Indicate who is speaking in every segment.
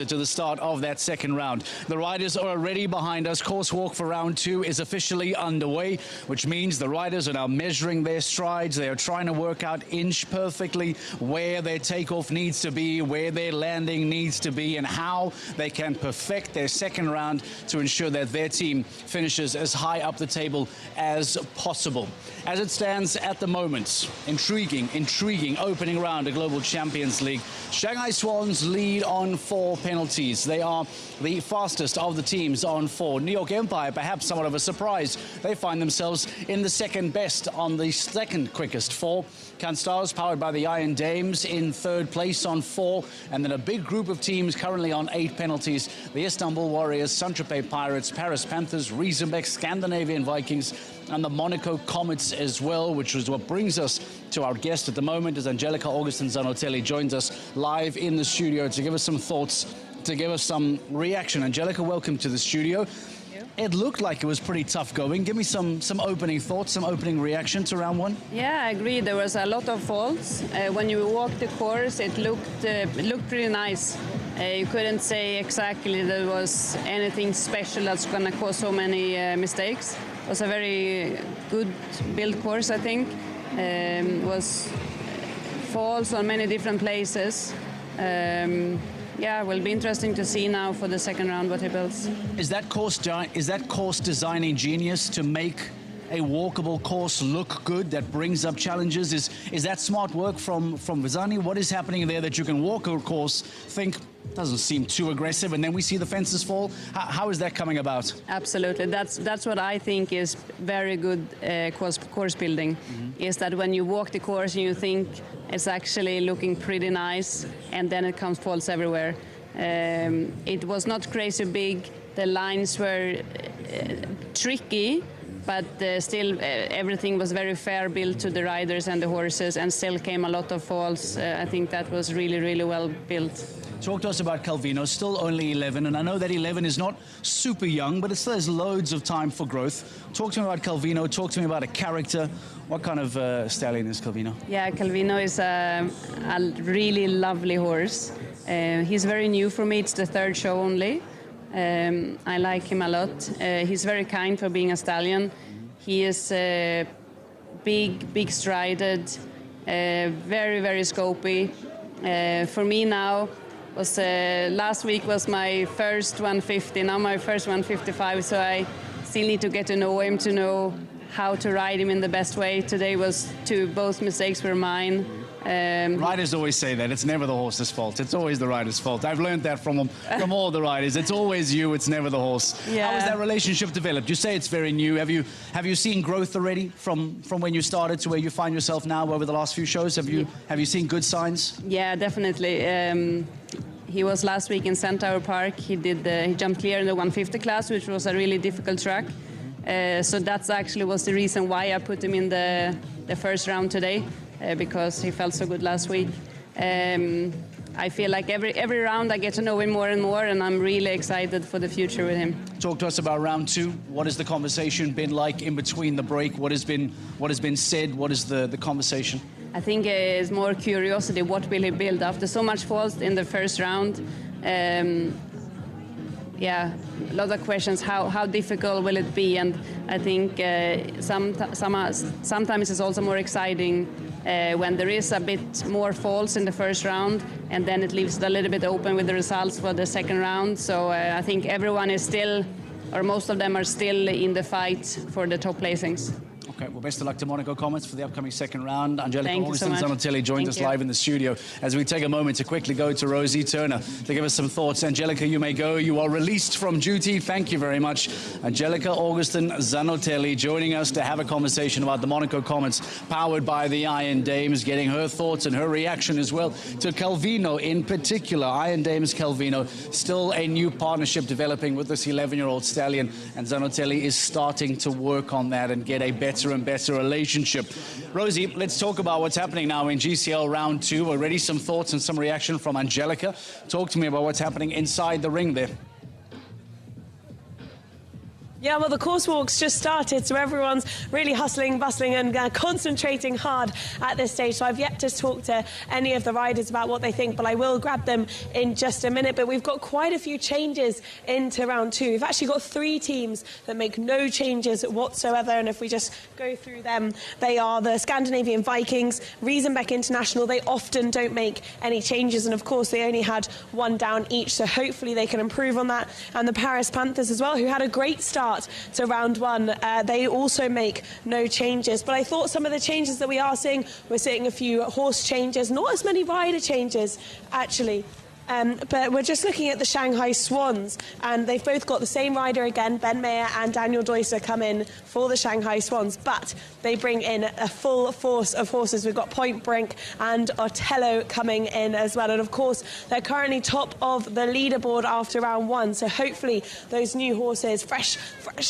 Speaker 1: to the start of that second round. The riders are already behind us. Course walk for round 2 is officially underway, which means the riders are now measuring their strides. They are trying to work out inch perfectly where their takeoff needs to be, where their landing needs to be, and how they can perfect their second round to ensure that their team finishes as high up the table as possible. As it stands at the moment, intriguing opening round of Global Champions League. Shanghai Swans lead on 4 penalties. They are the fastest of the teams on 4. New York Empire, perhaps somewhat of a surprise. They find themselves in the second best on the second quickest 4. Stars, powered by the Iron Dames, in 3rd place on 4. And then a big group of teams currently on 8 penalties. The Istanbul Warriors, Saint-Tropez Pirates, Paris Panthers, Riesenbeck, Scandinavian Vikings, and the Monaco Comets as well, which is what brings us to our guest at the moment, as Angelica Augustin Zanotelli joins us live in the studio to give us some thoughts, to give us some reaction. Angelica, welcome to the studio. It looked like it was pretty tough going. Give me some opening thoughts, some opening reaction to round 1.
Speaker 2: Yeah, I agree. There was a lot of faults. When you walked the course, it looked pretty nice. You couldn't say exactly there was anything special that's going to cause so many mistakes. It was a very good built course, I think. Was faults on many different places. Yeah, it will be interesting to see now for the second round what he builds.
Speaker 1: Is that course designing genius to make a walkable course look good, that brings up challenges? Is that smart work from Vizani? What is happening there that you can walk a course, think doesn't seem too aggressive, and then we see the fences fall? How is that coming about?
Speaker 2: Absolutely, that's what I think is very good course building. Is that when you walk the course and you think it's actually looking pretty nice, and then it comes faults everywhere. It was not crazy big. The lines were tricky, but still everything was very fair built to the riders and the horses, and still came a lot of faults. I think that was really well built.
Speaker 1: Talk to us about Calvino, still only 11, and I know that 11 is not super young, but it still has loads of time for growth. Talk to me about Calvino, talk to me about a character. What kind of stallion is Calvino?
Speaker 2: Yeah, Calvino is a really lovely horse. He's very new for me, it's the 3rd show only. I like him a lot. He's very kind for being a stallion. He is big strided, very scopy. For me now, last week was my first 150, now my first 155, so I still need to get to know him, to know how to ride him in the best way. Today both mistakes were mine.
Speaker 1: Riders always say that. It's never the horse's fault. It's always the rider's fault. I've learned that from all the riders. It's always you, it's never the horse.
Speaker 2: Yeah.
Speaker 1: How has that relationship developed? You say it's very new. Have you seen growth already from when you started to where you find yourself now over the last few shows? Have you seen good signs?
Speaker 2: Yeah, definitely. He was last week in Centaur Park. He jumped clear in the 150 class, which was a really difficult track. So that's actually was the reason why I put him in the first round today. Because he felt so good last week. I feel like every round I get to know him more and more, and I'm really excited for the future with him.
Speaker 1: Talk to us about round 2. What has the conversation been like in between the break? What has been said? What is the conversation?
Speaker 2: I think it's more curiosity. What will he build after so much faults in the first round? Yeah, a lot of questions. How difficult will it be? And I think sometimes it's also more exciting when there is a bit more faults in the first round, and then it leaves it a little bit open with the results for the second round. So I think everyone is still, or most of them are still in the fight for the top placings.
Speaker 1: Okay, well, best of luck to Monaco Comets for the upcoming second round. Angelica Augustin
Speaker 2: so
Speaker 1: Zanotelli joins us live in the studio as we take a moment to quickly go to Rosie Turner to give us some thoughts. Angelica, you may go. You are released from duty. Thank you very much. Angelica Augustin Zanotelli joining us to have a conversation about the Monaco Comets, powered by the Iron Dames, getting her thoughts and her reaction as well to Calvino in particular. Iron Dames Calvino, still a new partnership developing with this 11-year-old stallion, and Zanotelli is starting to work on that and get a better and better relationship. Rosie, let's talk about what's happening now in GCL round 2. Already some thoughts and some reaction from Angelica. Talk to me about what's happening inside the ring there.
Speaker 3: Yeah, well, the course walks just started, so everyone's really hustling, bustling and concentrating hard at this stage. So I've yet to talk to any of the riders about what they think, but I will grab them in just a minute. But we've got quite a few changes into round 2. We've actually got 3 teams that make no changes whatsoever, and if we just go through them, they are the Scandinavian Vikings, Riesenbeck International. They often don't make any changes, and of course they only had 1 down each, so hopefully they can improve on that. And the Paris Panthers as well, who had a great start to round 1. They also make no changes. But I thought some of the changes that we are seeing, we're seeing a few horse changes, not as many rider changes, actually. But we're just looking at the Shanghai Swans, and they've both got the same rider again. Ben Mayer and Daniel Deusser come in for the Shanghai Swans, but they bring in a full force of horses. We've got Point Brink and Otello coming in as well. And of course, they're currently top of the leaderboard after round 1. So hopefully those new horses, fresh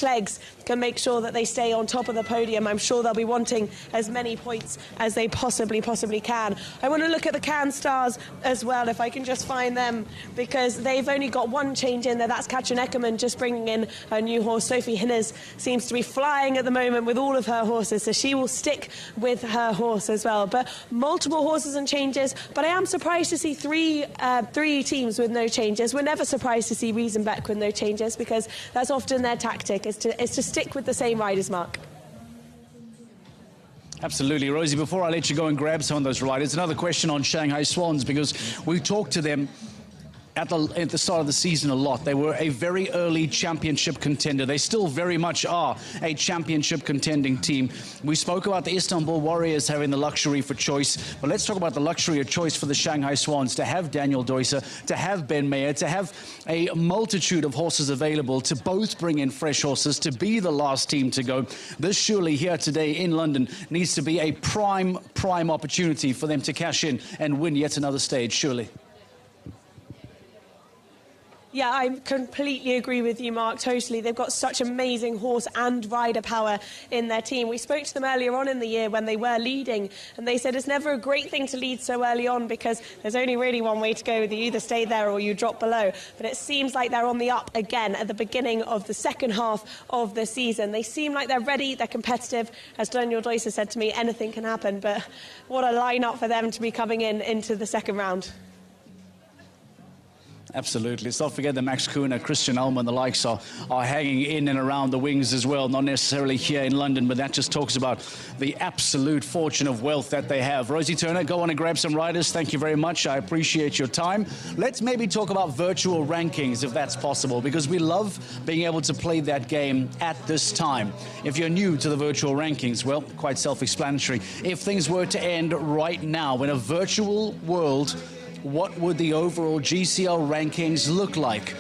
Speaker 3: legs, can make sure that they stay on top of the podium. I'm sure they'll be wanting as many points as they possibly can. I want to look at the Can Stars as well, if I can just find them, because they've only got 1 change in there. That's Katrin Eckermann just bringing in a new horse. Sophie Hinners seems to be flying at the moment with all of her horses, so she will stick with her horse as well. But multiple horses and changes, but I am surprised to see three teams with no changes. We're never surprised to see Riesenbeck with no changes, because that's often their tactic, is to stick with the same riders, Mark.
Speaker 1: Absolutely. Rosie, before I let you go and grab some of those riders, another question on Shanghai Swans, because we talked to them at the start of the season a lot. They were a very early championship contender. They still very much are a championship contending team. We spoke about the Istanbul Warriors having the luxury for choice, but let's talk about the luxury of choice for the Shanghai Swans, to have Daniel Deusser, to have Ben Mayer, to have a multitude of horses available, to both bring in fresh horses, to be the last team to go. This surely here today in London needs to be a prime opportunity for them to cash in and win yet another stage, surely.
Speaker 3: Yeah, I completely agree with you, Mark, totally. They've got such amazing horse and rider power in their team. We spoke to them earlier on in the year when they were leading, and they said it's never a great thing to lead so early on, because there's only really one way to go. You either stay there or you drop below. But it seems like they're on the up again at the beginning of the second half of the season. They seem like they're ready, they're competitive. As Daniel Deusser said to me, anything can happen, but what a line-up for them to be coming into the second round.
Speaker 1: Absolutely. Let's not forget that Max Kuhn, Christian Ulm and the likes are hanging in and around the wings as well, not necessarily here in London, but that just talks about the absolute fortune of wealth that they have. Rosie Turner, go on and grab some riders. Thank you very much. I appreciate your time. Let's maybe talk about virtual rankings, if that's possible, because we love being able to play that game at this time. If you're new to the virtual rankings, well, quite self-explanatory. If things were to end right now in a virtual world, what would the overall GCL rankings look like?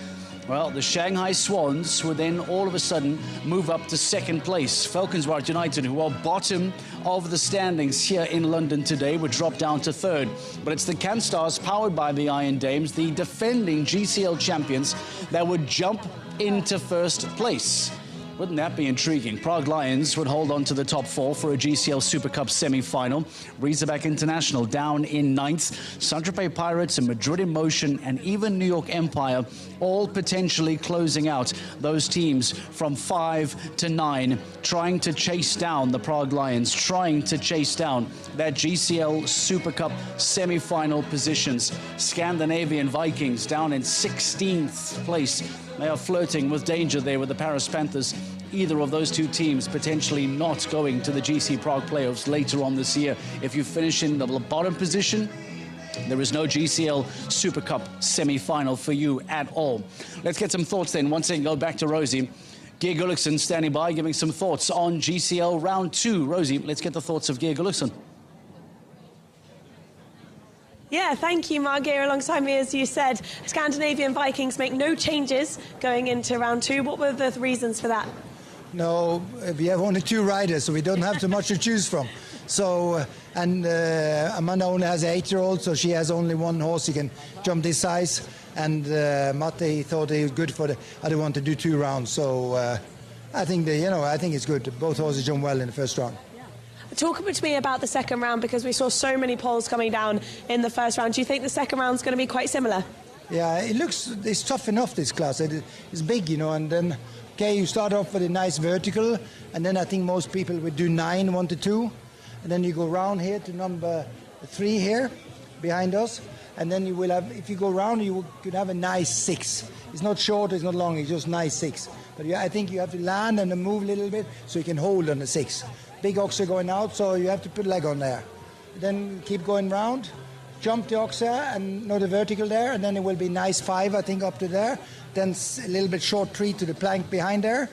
Speaker 1: Well, the Shanghai Swans would then all of a sudden move up to second place. Falkenswaard United, who are bottom of the standings here in London today, would drop down to third. But it's the Can Stars, powered by the Iron Dames, the defending GCL champions, that would jump into first place. Wouldn't that be intriguing? Prague Lions would hold on to the top 4 for a GCL Super Cup semi-final. Riesenbeck International down in 9th. Saint-Tropez Pirates and Madrid in Motion and even New York Empire all potentially closing out those teams from 5 to 9, trying to chase down the Prague Lions, trying to chase down that GCL Super Cup semi-final positions. Scandinavian Vikings down in 16th place. They are flirting with danger there with the Paris Panthers. Either of those two teams potentially not going to the GC Prague playoffs later on this year. If you finish in the bottom position, there is no GCL Super Cup semi-final for you at all. Let's get some thoughts then. Once again, go back to Rosie. Geir Gulliksen standing by, giving some thoughts on GCL round 2. Rosie, let's get the thoughts of Geir Gulliksen.
Speaker 3: Yeah, thank you, Mark. Here alongside me, as you said, Scandinavian Vikings make no changes going into round 2. What were the reasons for that?
Speaker 4: No, we have only 2 riders, so we don't have too much to choose from. So, and Amanda only has an 8-year-old, so she has only 1 horse who can jump this size. And Mate thought it was good for the other one to do 2 rounds. So I think I think it's good. Both horses jump well in the first round.
Speaker 3: Talk to me about the second round, because we saw so many polls coming down in the first round. Do you think the second round's going to be quite similar?
Speaker 4: Yeah, it's tough enough, this class. It's big, you know, and then, okay, you start off with a nice vertical, and then I think most people would do 9, 1 to 2, and then you go round here to number 3 here, behind us, and then you will have, if you go round, you could have a nice 6. It's not short, it's not long, it's just nice 6. But yeah, I think you have to land and then move a little bit so you can hold on the 6. Big oxer going out, so you have to put leg on there. Then keep going round. Jump the oxer and the vertical there, and then it will be nice 5, I think, up to there. Then a little bit short 3 to the plank behind there.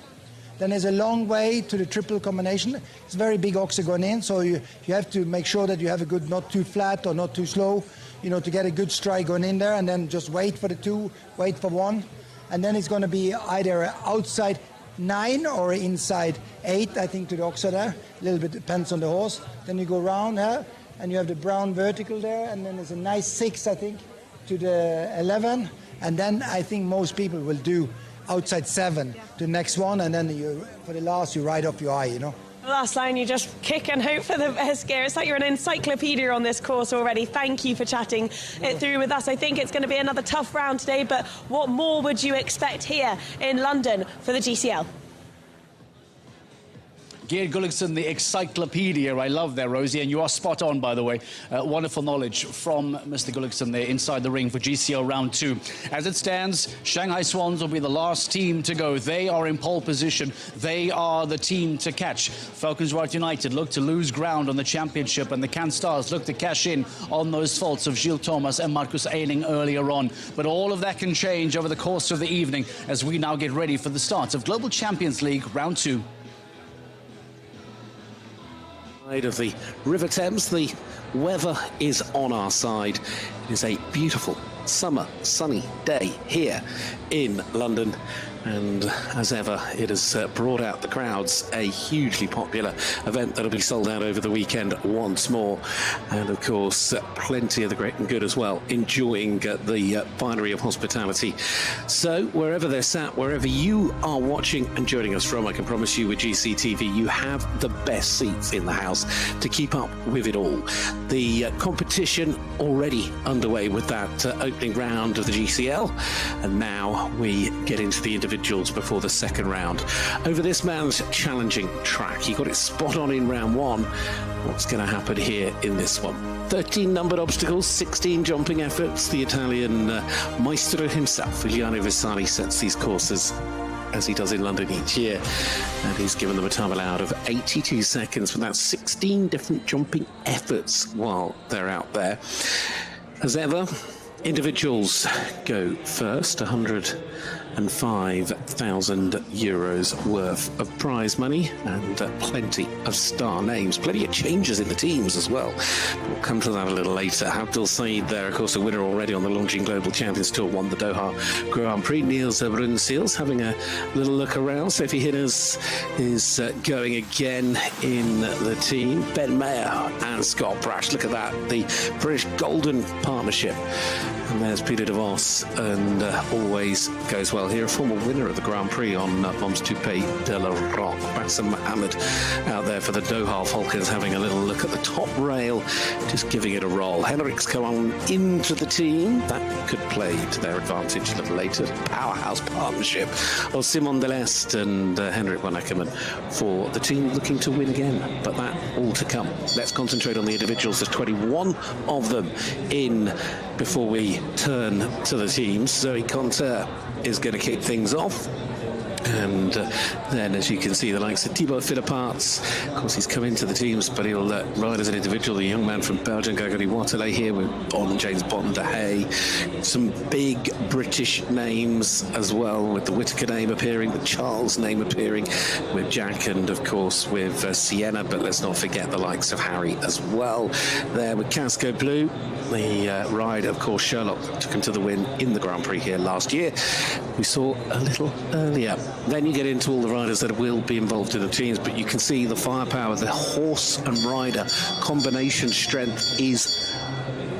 Speaker 4: Then there's a long way to the triple combination. It's a very big oxer going in, so you have to make sure that you have a good, not too flat or not too slow, you know, to get a good strike going in there, and then just wait for the 2, wait for 1. And then it's going to be either outside 9 or inside 8, I think, to the oxer there. A little bit depends on the horse. Then you go round here. And you have the brown vertical there, and then there's a nice 6, I think, to the 11. And then I think most people will do outside 7 to the next one, and then for the last you ride off your eye, you know.
Speaker 3: The last line, you just kick and hope for the best gear. It's like you're an encyclopedia on this course already. Thank you for chatting it through with us. I think it's going to be another tough round today, but what more would you expect here in London for the GCL?
Speaker 1: Geert Gulliksen, the encyclopedia. I love that, Rosie, and you are spot on, by the way. Wonderful knowledge from Mr. Gulliksen there inside the ring for GCL round 2. As it stands, Shanghai Swans will be the last team to go. They are in pole position. They are the team to catch. Falcons Right United look to lose ground on the championship, and the Can Stars look to cash in on those faults of Gilles Thomas and Marcus Eiling earlier on. But all of that can change over the course of the evening as we now get ready for the start of Global Champions League round 2.
Speaker 5: Of the River Thames, the weather is on our side. It is a beautiful summer sunny day here in London, and as ever it has brought out the crowds. A hugely popular event that'll be sold out over the weekend once more, and of course plenty of the great and good as well enjoying the finery of hospitality. So wherever they're sat, wherever you are watching and joining us from, I can promise you with GCTV you have the best seats in the house to keep up with it all. The competition already underway with that opening round of the GCL, and now we get into the individuals before the second round. Over this man's challenging track, he got it spot on in round 1. What's going to happen here in this one? 13 numbered obstacles, 16 jumping efforts. The Italian maestro himself, Giuliano Visali, sets these courses as he does in London each year, and he's given them a time allowed of 82 seconds with that 16 different jumping efforts while they're out there. As ever, individuals go first. 105,000 euros worth of prize money, and plenty of star names, plenty of changes in the teams as well. We'll come to that a little later. Abdul Saeed there, of course, a winner already on the Longines Global Champions Tour, won the Doha Grand Prix. Niels Bruynseels having a little look around. Sophie Hinners is going again in the team. Ben Mayer and Scott Brash, look at that, the British Golden Partnership. And there's Peter de Vos, and always goes well here, a former winner of the Grand Prix on Bombs Toupee de la Roque. Bassam Mohammed out there for the Doha Falcons, having a little look at the top rail, just giving it a roll. Henrik's come on into the team. That could play to their advantage a little later. Powerhouse partnership of Simon Deleste and Henrik van Eckermann for the team looking to win again. But that all to come. Let's concentrate on the individuals. There's 21 of them in before we turn to the teams. Zoe Conter is going to kick things off. And then, as you can see, the likes of Thibaut Philipparts, of course, he's come into the teams, but he'll ride as an individual. The young man from Belgium, Gregory Waterley, here with James Bond de Hay. Some big British names as well, with the Whittaker name appearing, the Charles name appearing, with Jack, and of course with Sienna. But let's not forget the likes of Harry as well. There with Casco Bleu, the ride, of course, Sherlock took him to the win in the Grand Prix here last year. We saw a little earlier. Then you get into all the riders that will be involved in the teams, but you can see the firepower, the horse and rider combination strength is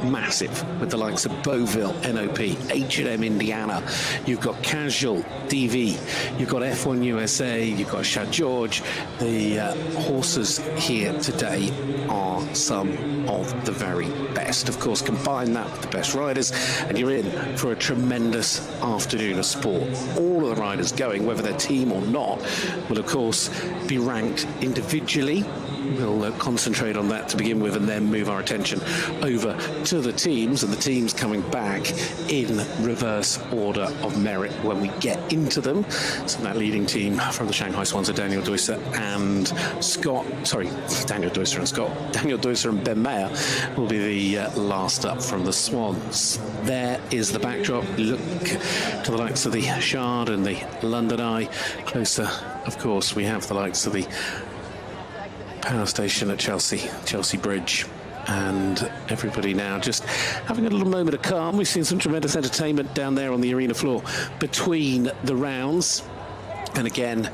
Speaker 5: massive with the likes of Beauville, NOP, H&M Indiana. You've got Casual, DV. You've got F1 USA. You've got Shad George. The horses here today are some of the very best. Of course, combine that with the best riders, and you're in for a tremendous afternoon of sport. All of the riders going, whether they're team or not, will of course be ranked individually. We'll concentrate on that to begin with and then move our attention over to the teams, and the teams coming back in reverse order of merit when we get into them. So that leading team from the Shanghai Swans are Daniel Deusser and Scott. Sorry, Daniel Deusser and Scott. Daniel Deusser and Ben Mayer will be the last up from the Swans. There is the backdrop. Look to the likes of the Shard and the London Eye. Closer, of course, we have the likes of the power station at Chelsea Bridge, and everybody now just having a little moment of calm. We've seen some tremendous entertainment down there on the arena floor between the rounds, and again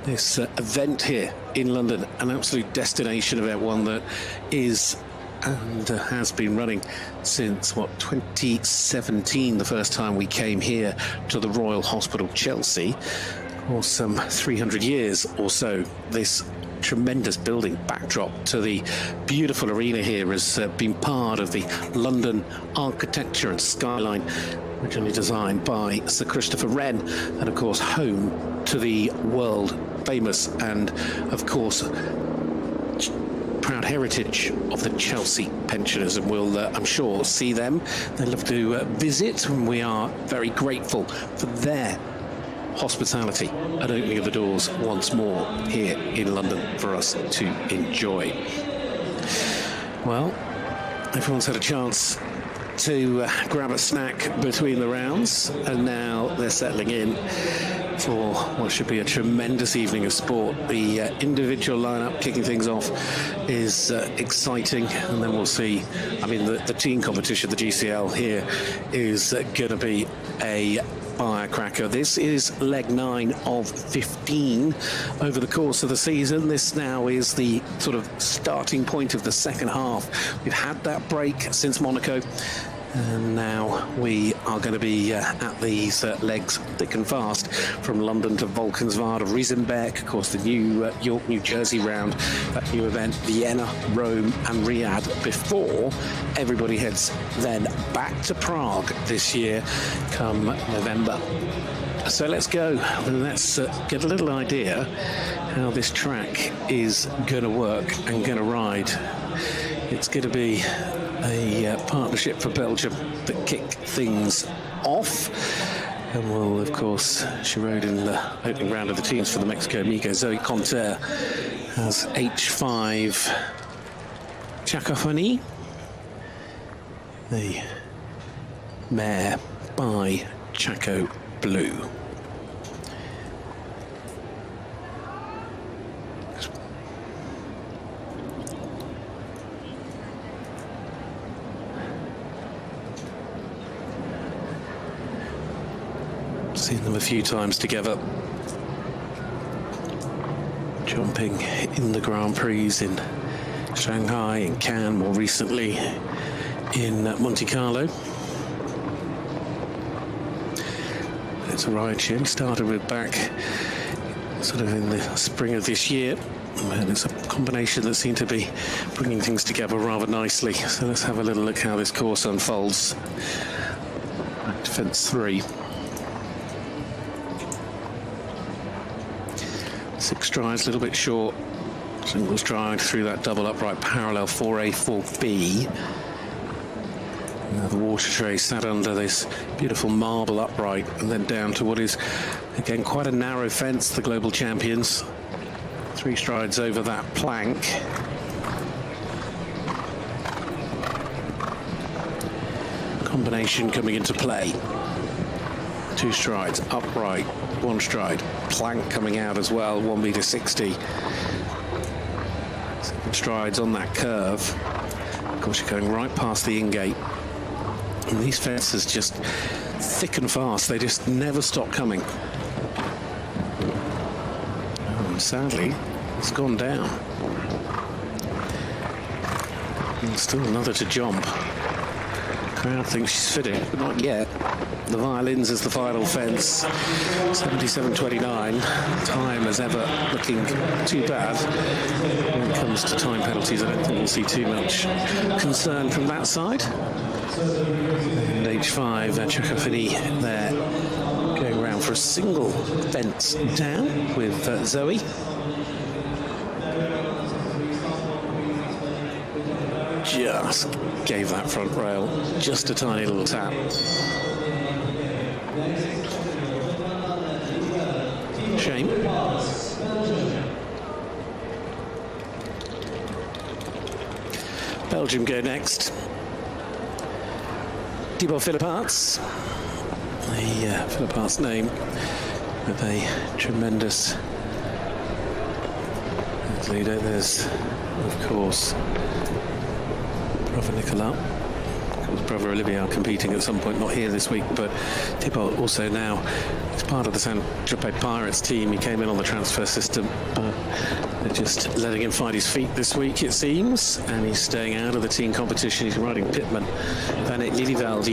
Speaker 5: this event here in London, an absolute destination event, one that is and has been running since 2017, the first time we came here to the Royal Hospital Chelsea, or some 300 years or so. This tremendous building backdrop to the beautiful arena here has been part of the London architecture and skyline, originally designed by Sir Christopher Wren, and of course home to the world famous and of course proud heritage of the Chelsea pensioners, and we'll I'm sure see them. They'd love to visit, and we are very grateful for their hospitality and opening of the doors once more here in London for us to enjoy. Well, everyone's had a chance to grab a snack between the rounds, and now they're settling in for what should be a tremendous evening of sport. The individual lineup kicking things off is exciting, and then we'll see. I mean, the team competition, the GCL here, is going to be a firecracker. This is leg 9 of 15 over the course of the season. This now is the sort of starting point of the second half. We've had that break since Monaco, and now we are going to be at these legs thick and fast from London to Valkenswaard, Riesenbeek, of course the new York, New Jersey round, that new event, Vienna, Rome and Riyadh, before everybody heads then back to Prague this year come November. So let's go and let's get a little idea how this track is going to work and going to ride. It's going to be a partnership for Belgium that kick things off, and will of course she rode in the opening round of the teams for the Mexico Amigo. Zoe Conter has H5 Cacophony, the mare by Chaco Blue. Seen them a few times together, jumping in the Grand Prix in Shanghai, in Cannes, more recently in Monte Carlo. It's a ride she only started with back sort of in the spring of this year, and it's a combination that seemed to be bringing things together rather nicely. So let's have a little look how this course unfolds. Back to fence 3. 6 strides, a little bit short. Single stride through that double upright parallel 4A, 4B. Now the water tray sat under this beautiful marble upright, and then down to what is, again, quite a narrow fence, the global champions. 3 strides over that plank. Combination coming into play. 2 strides, upright, 1 stride, plank coming out as well, 1m60. 7 strides on that curve. Of course, you're going right past the in-gate. And these fences just thick and fast. They just never stop coming. Oh, and sadly, it's gone down. And still another to jump. Crowd thinks she's fitting, but not yet. The violins as the final fence. 77.29. Time as ever looking too bad. When it comes to time penalties, I don't think we'll see too much concern from that side. And H5, Chakafini there, going around for a single fence down with Zoe. Just gave that front rail just a tiny little tap. Shame. Belgium go next. Thibaut Philipparts, the Philipparts name with a tremendous leader. There's, of course, brother Nicolas. Of course, brother Olivier are competing at some point, not here this week, but Thibaut also now is part of the Saint-Tropez Pirates team. He came in on the transfer system, but they're just letting him find his feet this week, it seems, and he's staying out of the team competition. He's riding Pitman. Van Aert Lilieveld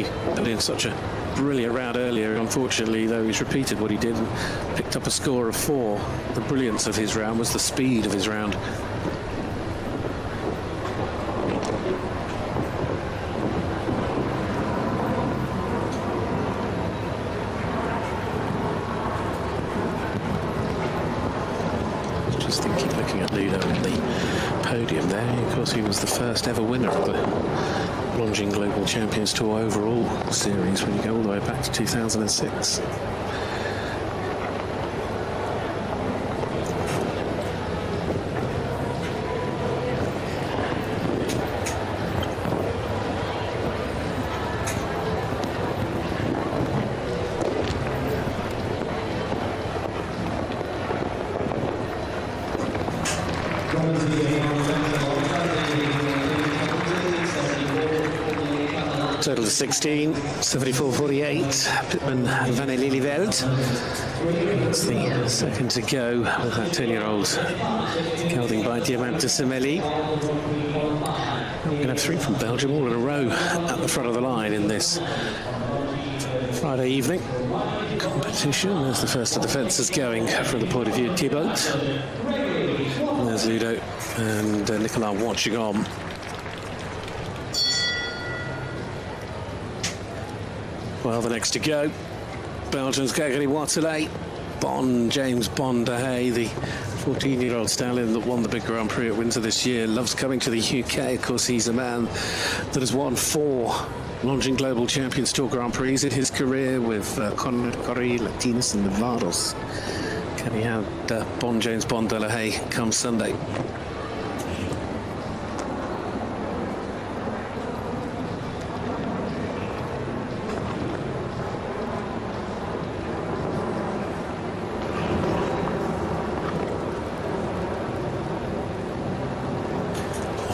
Speaker 5: in such a brilliant round earlier. Unfortunately, though, he's repeated what he did and picked up a score of 4. The brilliance of his round was the speed of his round. He was the first ever winner of the Longines Global Champions Tour overall series when you go all the way back to 2006. Total of 16, 74.48. Pitman and Van Aert Lilieveld. That's the second to go with that 10-year-old gelding by Diamant de Semeli. We're going to have 3 from Belgium all in a row at the front of the line in this Friday evening competition. There's the first of the fences going from the point of view of Thibaut. And there's Ludo and Nicolas watching on. Well, the next to go, Belgium's Gregory Waterley, James Bondahay, the 14-year-old stallion that won the big Grand Prix at Windsor this year, loves coming to the UK. Of course, he's a man that has won 4 Longines Global Champions Tour Grand Prix in his career with Corrie, Latinos and Nevados. Can he have James Bondahay come Sunday?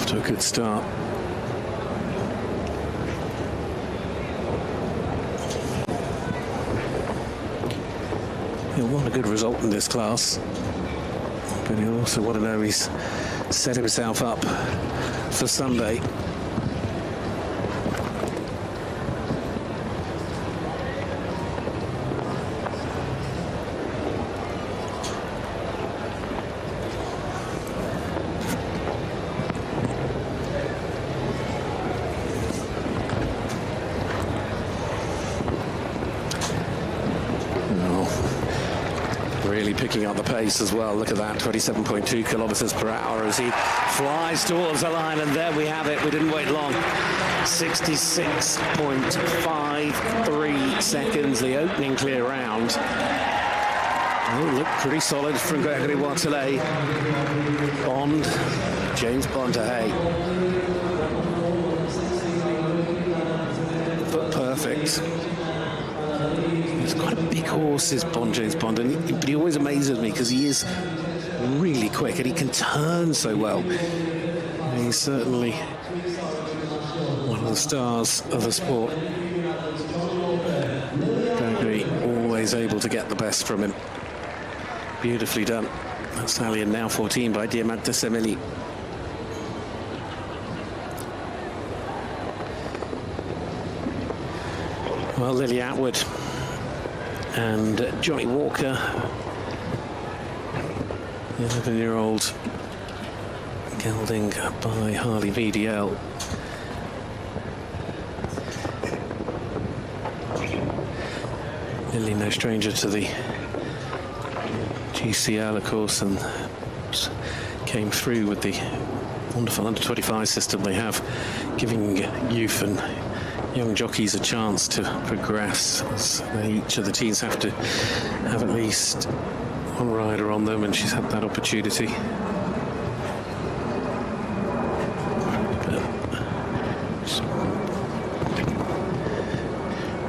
Speaker 5: To a good start. He'll want a good result in this class, but he'll also want to know he's set himself up for Sunday. Picking up the pace as well. Look at that, 27.2 kilometers per hour as he flies towards the line, and there we have it. We didn't wait long. 66.53 seconds, the opening clear round. Oh, look pretty solid from Gregory Waterley. James Bondahay. But perfect. He's quite a big horse, is James Bond, but he always amazes me because he is really quick and he can turn so well. And he's certainly one of the stars of the sport. Gregory always able to get the best from him. Beautifully done. That's Stallion now 14 by Diamant de Semeli. Well, Lily Atwood and Johnny Walker, the 11-year-old gelding by Harley VDL. Lily no stranger to the GCL, of course, and came through with the wonderful under-25 system they have, giving youth and young jockeys a chance to progress, as each of the teams have to have at least one rider on them, and she's had that opportunity.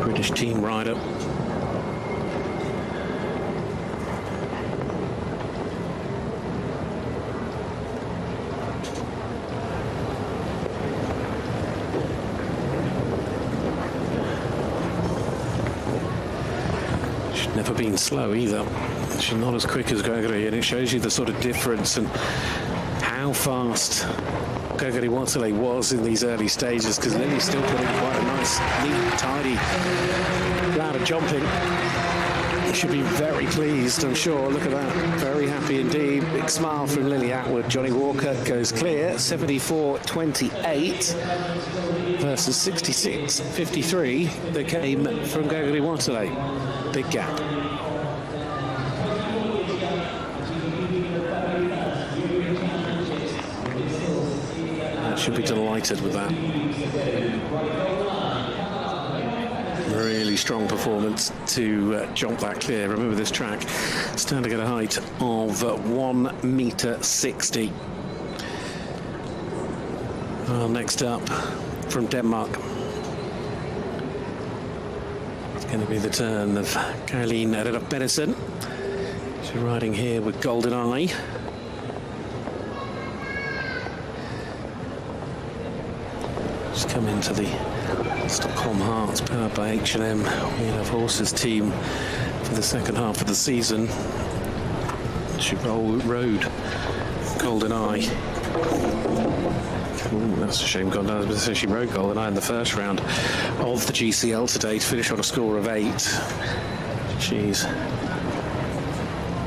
Speaker 5: British team rider. Never been slow either. She's not as quick as Gregory, and it shows you the sort of difference and how fast Gregory Waterley was in these early stages, because Lily's still putting quite a nice, neat, tidy round of jumping. Should be very pleased, I'm sure. Look at that. Very happy indeed. Big smile from Lily Atwood. Johnny Walker goes clear. 74.28 versus 66.53 that came from Gregory Waterley. Big gap. Should be delighted with that. Really strong performance to jump that clear. Remember, this track standing at a height of 1.60 meters. Well, next up from Denmark, it's going to be the turn of Caroline Pedersen. She's riding here with Golden Eye. She's come into the Stockholm Hearts, powered by H&M Wheel of Horses team for the second half of the season. She rode Golden Eye. Ooh, that's a shame gone down. So she rode Golden Eye in the first round of the GCL today to finish on a score of 8. She's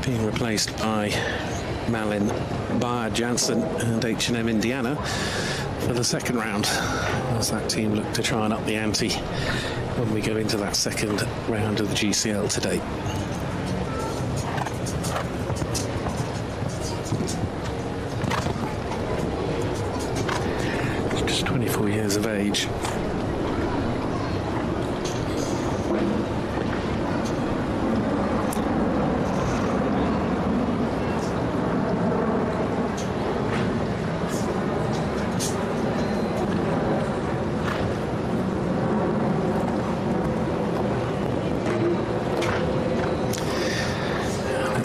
Speaker 5: being replaced by Malin Bayer Jansen and H&M Indiana for the second round, as that team look to try and up the ante when we go into that second round of the GCL today. She's just 24 years of age.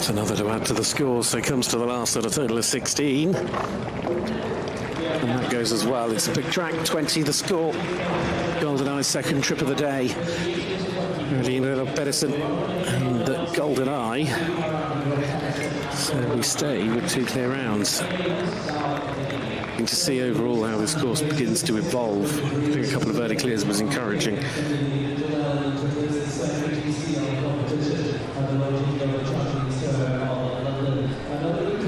Speaker 5: Another to add to the score, so it comes to the last at a total of 16. And that goes as well. It's a big track, 20 the score. Golden Eye's second trip of the day. Caroline Pedersen and Golden Eye. So we stay with 2 clear rounds. And to see overall how this course begins to evolve. I think a couple of early clears was encouraging.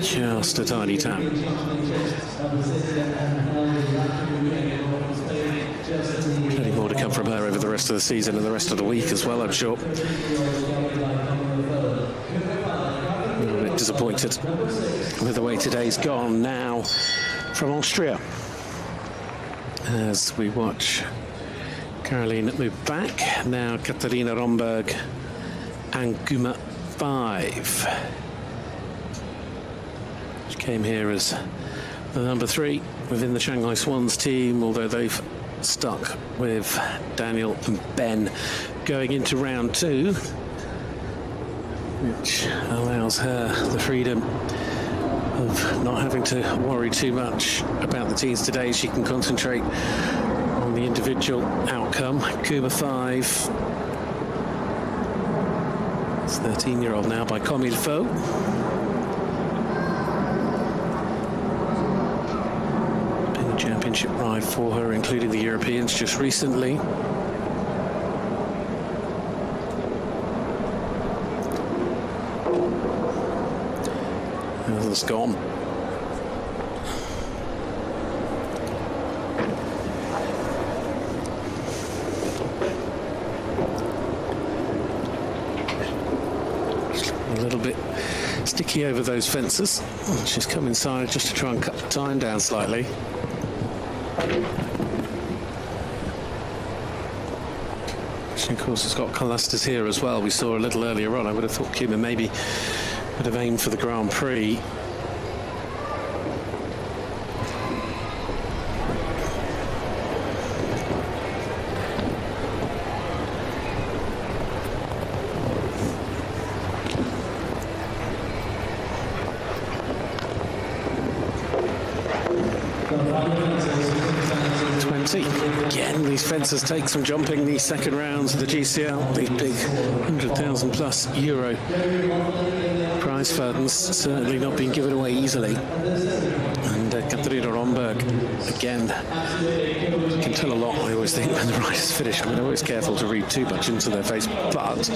Speaker 5: Just a tiny tap. Plenty more to come from her over the rest of the season and the rest of the week as well, I'm sure. A little bit disappointed with the way today's gone now from Austria, as we watch Caroline move back. Now Katarina Romberg and Guma 5. Came here as the number 3 within the Shanghai Swans team, although they've stuck with Daniel and Ben going into round 2, which allows her the freedom of not having to worry too much about the teams today. She can concentrate on the individual outcome. Kuma 5. It's 13-year-old now by Comme Il Faut. Championship ride for her, including the Europeans just recently. Others gone. A little bit sticky over those fences. She's come inside just to try and cut the time down slightly. She, of course, has got clusters here as well. We saw a little earlier on. I would have thought Cuba maybe would have aimed for the Grand Prix. Again, these fencers take some jumping these second rounds of the GCL. These big €100,000+ prize funds certainly not being given away easily. And Katarina Romberg, again, can tell a lot, I always think, when the riders finish. I mean, I'm always careful to read too much into their face, but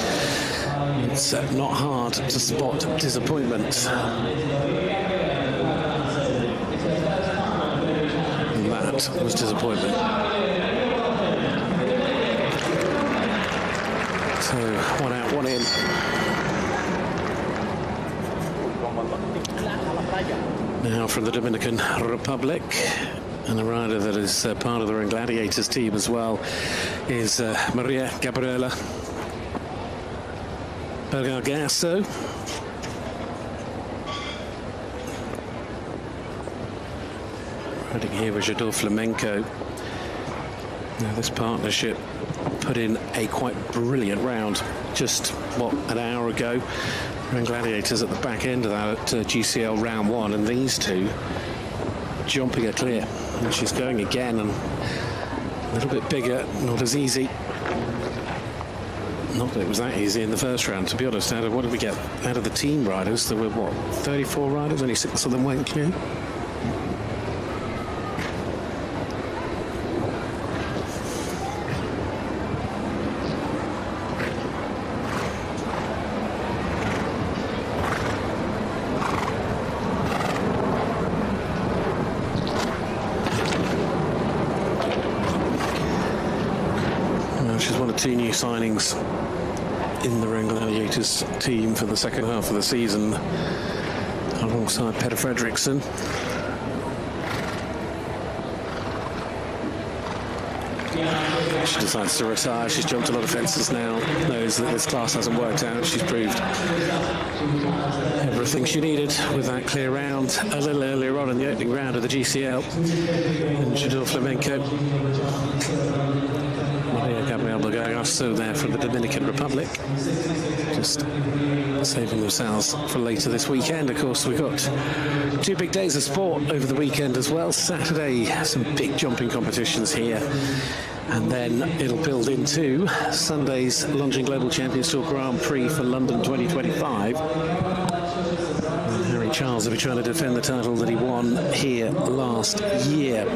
Speaker 5: it's not hard to spot disappointment. That was disappointment. So, one out, one in. Now from the Dominican Republic, and a rider that is part of the Ring Gladiators team as well is Maria Gabriela Bergargasso. Riding here with Jadot Flamenco. Now this partnership put in a quite brilliant round just, what, an hour ago. Ring Gladiators at the back end of that at GCL round 1, and these two jumping her clear. And she's going again, and a little bit bigger, not as easy. Not that it was that easy in the first round, to be honest. What did we get out of the team riders? There were, what, 34 riders? Only 6 of them went clear. She's one of 2 new signings in the Ring Gladiators team for the second half of the season, alongside Petter Fredriksson. She decides to retire. She's jumped a lot of fences now, knows that this class hasn't worked out. She's proved everything she needed with that clear round a little earlier on in the opening round of the GCL. And Jadot Flamenco, Maria Gabriela Bergargasso there from the Dominican Republic, just saving themselves for later this weekend. Of course, we've got 2 big days of sport over the weekend as well. Saturday, some big jumping competitions here, and then it'll build into Sunday's Longines Global Champions Tour Grand Prix for London 2025. And Harry Charles will be trying to defend the title that he won here last year.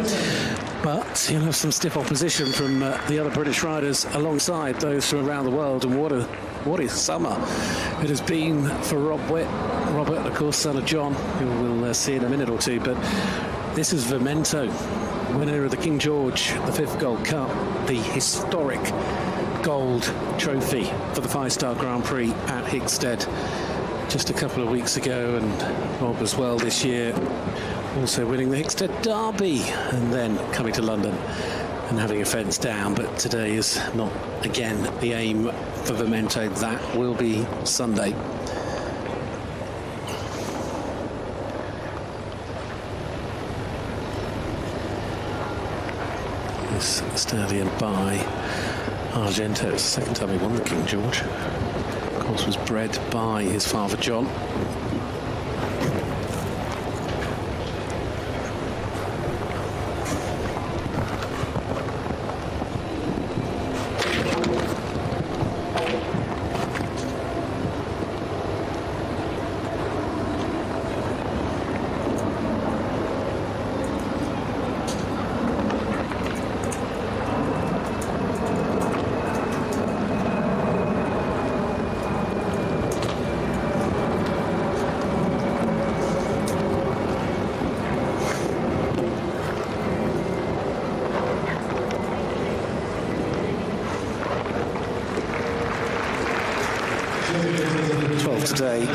Speaker 5: But he'll have some stiff opposition from the other British riders alongside those from around the world. And what a summer it has been for Robert, of course, son of John, who we'll see in a minute or two. But this is Vermento, winner of the King George, the 5th Gold Cup, the historic gold trophy for the 5-star Grand Prix at Hickstead just a couple of weeks ago, and Rob as well this year, also winning the Hickstead Derby, and then coming to London and having a fence down. But today is not, again, the aim for Vermento. That will be Sunday. This stallion by Argento, it's the second time he won the King George. Of course, was bred by his father John. today.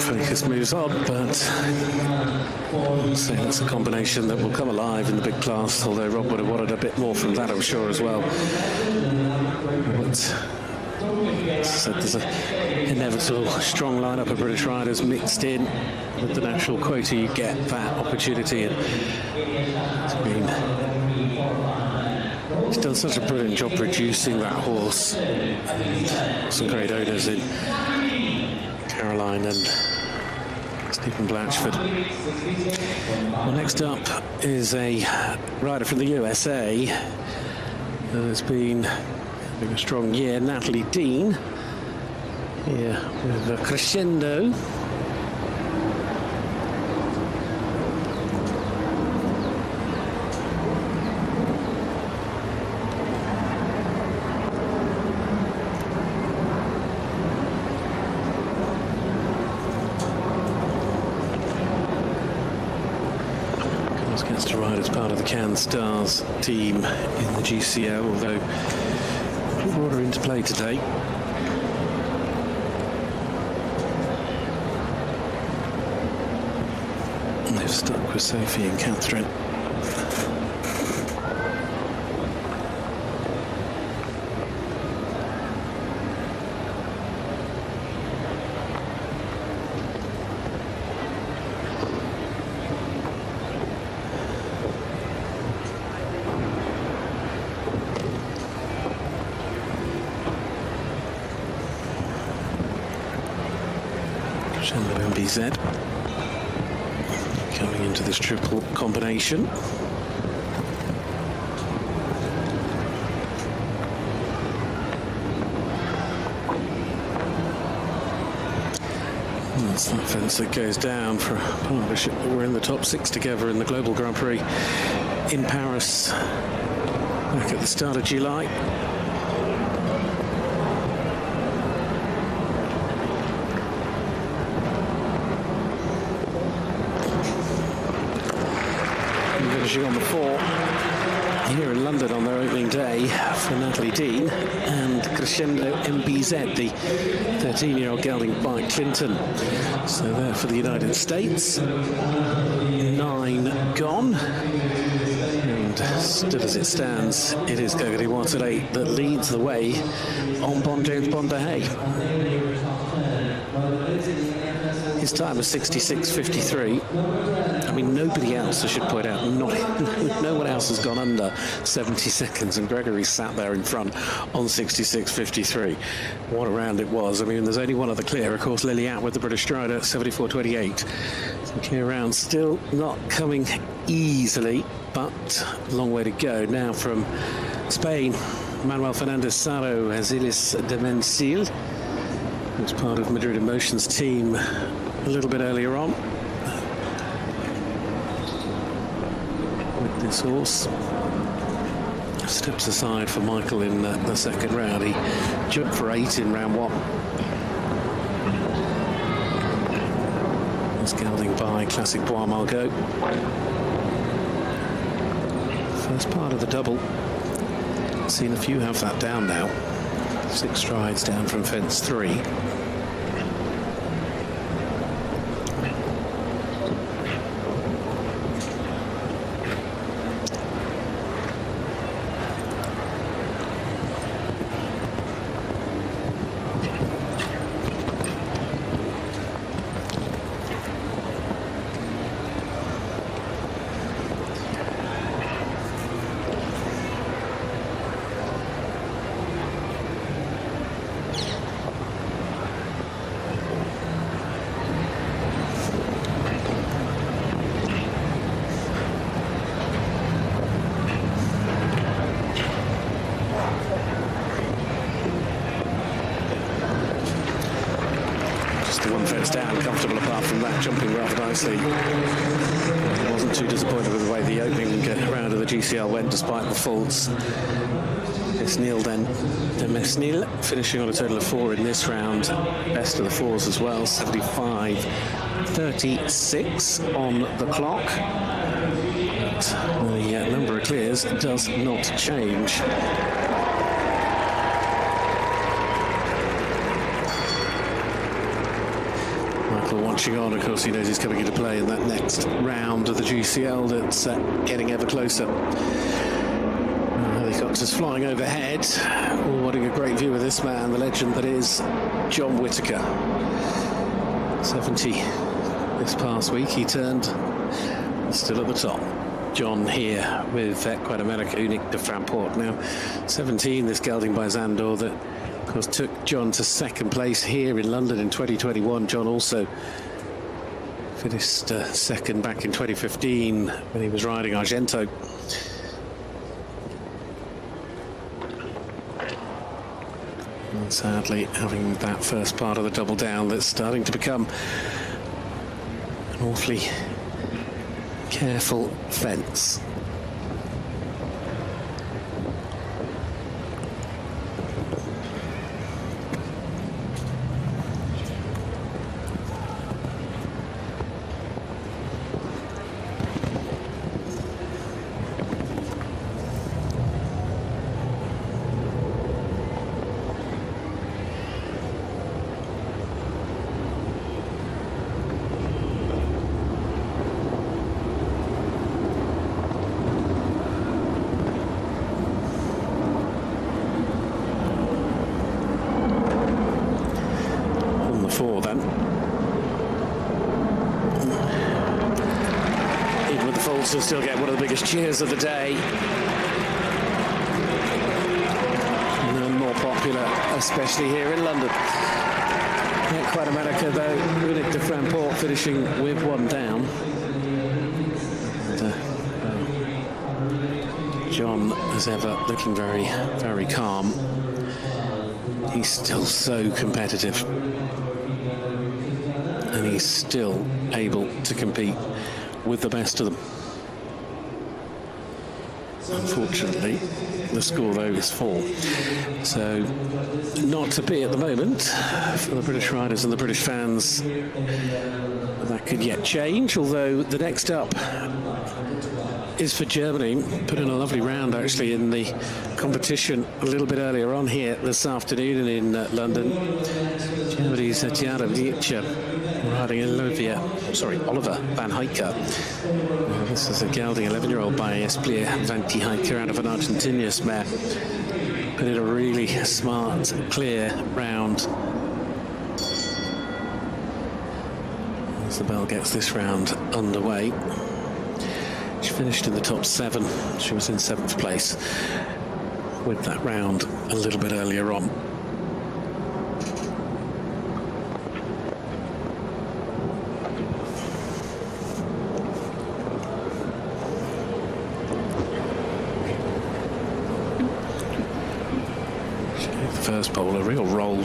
Speaker 5: Focus moves on, but so that's a combination that will come alive in the big class, although Rob would have wanted a bit more from that, I'm sure, as well. But as I said, there's an inevitable strong lineup of British riders mixed in with the natural quota. You get that opportunity, and he's done such a brilliant job producing that horse. Some great owners in Caroline and Stephen Blatchford. Well, next up is a rider from the USA. There's been a strong year, Natalie Dean, here with Crescendo. Gets to ride as part of the Cannes Stars team in the GCL, although brought her into play today. And they've stuck with Sophie and Catherine. MBZ coming into this triple combination. That's that fence that goes down for a partnership that were in the top 6 together in the Global Grand Prix in Paris back at the start of July. On the 4 here in London on their opening day for Natalie Dean and Crescendo MBZ, the 13-year-old gelding by Clinton. So there for the United States. 9 gone. And still as it stands, it is Gogody Waterley that leads the way on Bon James Bond Hay. His time was 66.53. I mean, nobody else, I should point out, no one else has gone under 70 seconds, and Gregory sat there in front on 66.53. What a round it was. I mean, there's only one other clear, of course, Lily Out with the British Strider at 74.28. So clear round still not coming easily, but a long way to go. Now from Spain, Manuel Fernandez Saro, Azilis de Mencil, who's part of Madrid Emotions team a little bit earlier on with this horse. Steps aside for Michael in the second round. He jumped for 8 in round 1. He's gelding by Classic Bois Margot. First part of the double. Seen a few have that down now. 6 strides down from fence 3. Down, comfortable apart from that, jumping rather nicely. He wasn't too disappointed with the way the opening round of the GCL went, despite the faults. Mesnil finishing on a total of 4 in this round. Best of the 4s as well, 75.36 on the clock. But the number of clears does not change. But watching on, of course, he knows he's coming into play in that next round of the GCL that's getting ever closer. Helicopters flying overhead. Oh, what a great view of this man, the legend that is John Whittaker. 70 this past week, he turned, still at the top. John here with Quadamerica Unique de Framport. Now 17, this gelding by Zandor that, of course, took John to second place here in London in 2021. John also finished second back in 2015 when he was riding Argento. And sadly, having that first part of the double down that's starting to become an awfully careful fence. Then, even with the faults, he'll still get one of the biggest cheers of the day. And more popular, especially here in London. Quite America, though, Unique de Framport finishing with one down. And, John, as ever, looking very, very calm. He's still so competitive. And he's still able to compete with the best of them. Unfortunately, the score, though, is 4. So, not to be at the moment for the British riders and the British fans. That could yet change, although the next up is for Germany. Put in a lovely round, actually, in the competition a little bit earlier on here this afternoon and in London. Germany's Tiara Vietcher riding Oliver van Heike. This is a gelding 11-year-old by Esplier van die Heike out of an Argentinius mare. Put in a really smart, clear round. As the bell gets this round underway. She finished in the top 7. She was in 7th place with that round a little bit earlier on. She gave the first bowl a real roll.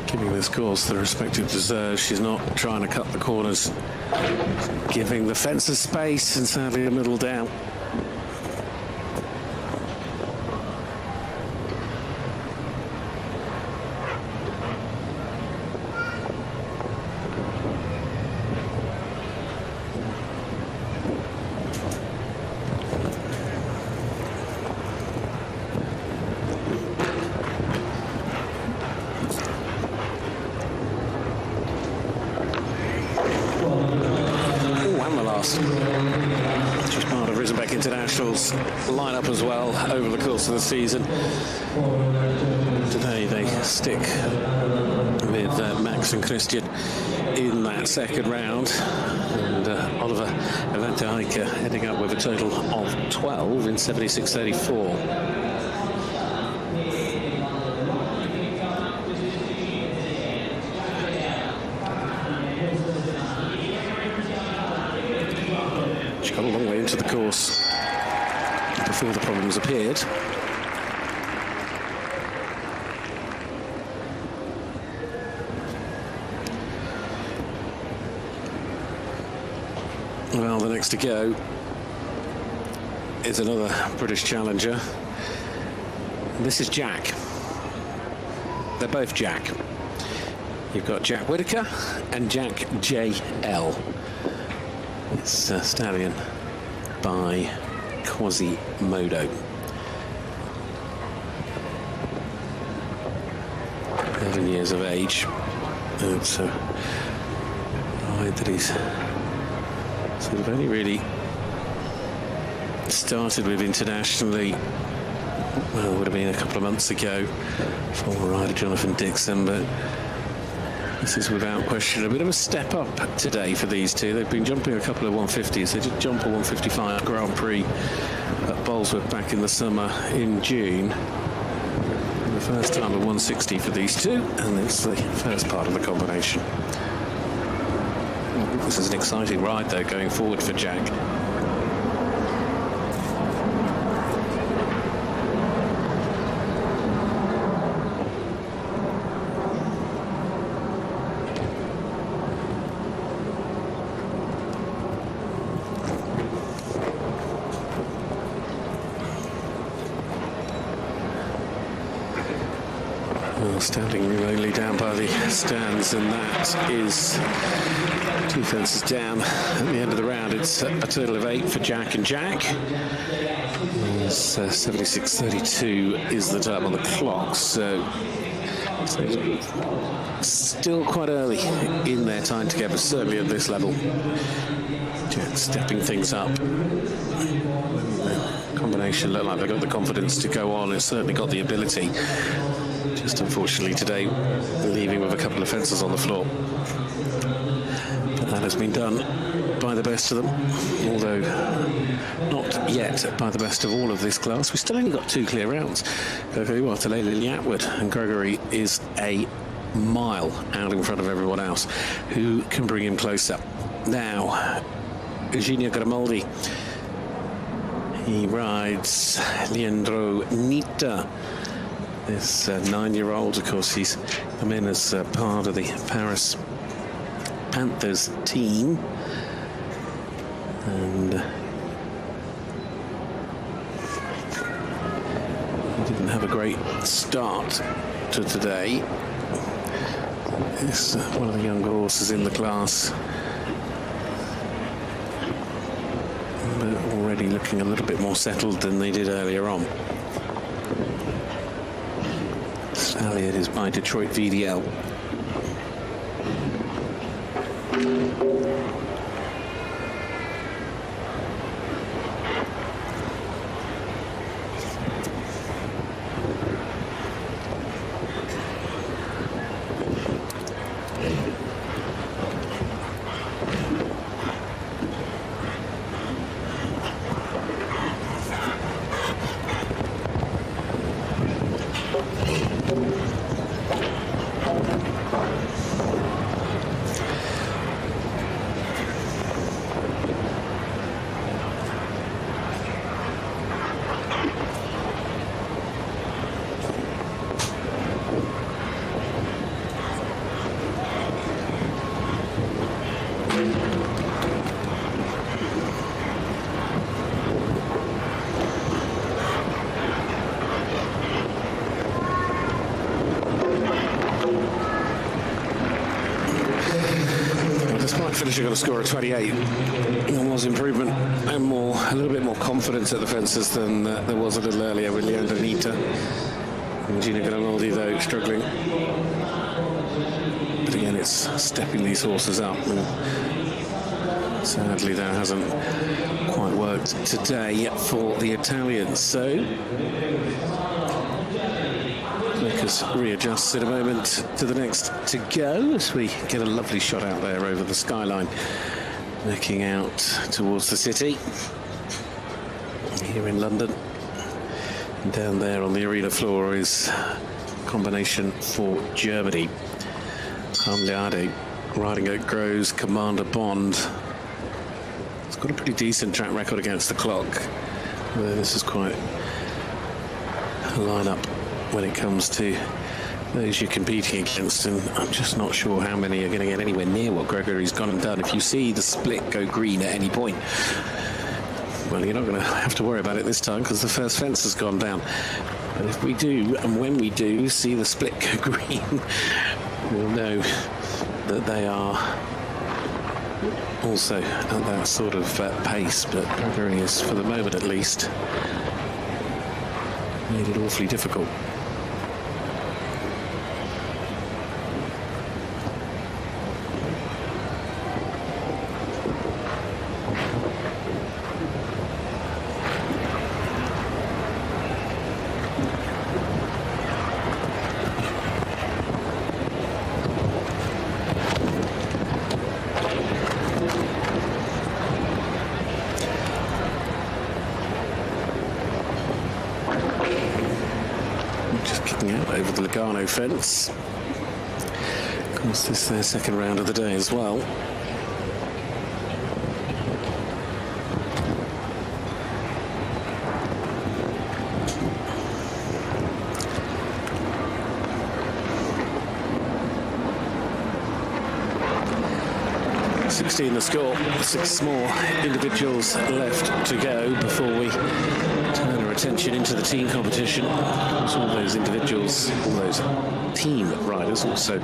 Speaker 5: Giving this course the respect it deserves. She's not trying to cut the corners, giving the fences space, and sadly a middle down. She's part of Risenbeck International's lineup as well over the course of the season. Today they stick with Max and Christian in that second round, and Oliver van die Heike heading up with a total of 12 in 76.34. Got a long way into the course before the problems appeared. Well, the next to go is another British challenger. This is Jack. They're both Jack. You've got Jack Whitaker and Jack JL. It's a stallion by Quasimodo. 11 years of age. It's a ride that he's sort of only really started with internationally, well, it would have been a couple of months ago, former rider Jonathan Dixon, but this is without question a bit of a step up today for these two. They've been jumping a couple of 150s. They did jump a 155 Grand Prix at Bolesworth back in the summer in June. The first time a 160 for these two, and it's the first part of the combination. This is an exciting ride, though, going forward for Jack. Standing only down by the stands, and that is 2 fences down at the end of the round. It's a total of 8 for Jack and Jack. 76.32 is the time on the clock, so still quite early in their time together, certainly at this level. Jack stepping things up. The combination look like they've got the confidence to go on. It's certainly got the ability. Just unfortunately today leaving with a couple of fences on the floor. But that has been done by the best of them, although not yet by the best of all of this class. We've still only got 2 clear rounds. Lily Atwood, and Gregory is a mile out in front of everyone else. Who can bring him closer? Now, Eugenia Grimaldi. He rides Leandro Nita. This 9-year-old, of course, he's come in as part of the Paris Panthers team. And he didn't have a great start to today. It's one of the younger horses in the class, but already looking a little bit more settled than they did earlier on. Stallion is by Detroit VDL. Finishing on a score of 28, there was improvement and a little bit more confidence at the fences than there was a little earlier with Leandro Nita. And Gina Grimaldi, though, struggling. But again, it's stepping these horses up. And sadly, that hasn't quite worked today for the Italians. So Lucas readjusts in a moment to the next to go as we get a lovely shot out there over the skyline, looking out towards the city here in London. And down there on the arena floor is combination for Germany. Hamliade riding at Groves, Commander Bond. It's got a pretty decent track record against the clock. This is quite a lineup when it comes to those you're competing against, and I'm just not sure how many are going to get anywhere near what Gregory's gone and done. If you see the split go green at any point, well, you're not going to have to worry about it this time because the first fence has gone down. But if we do, and when we do see the split go green, we'll know that they are also at that sort of pace. But Gregory is, for the moment at least, made it awfully difficult. Over the Lugano fence. Of course, this is their second round of the day as well. The score, 6 more individuals left to go before we turn our attention into the team competition. All those individuals, all those team riders also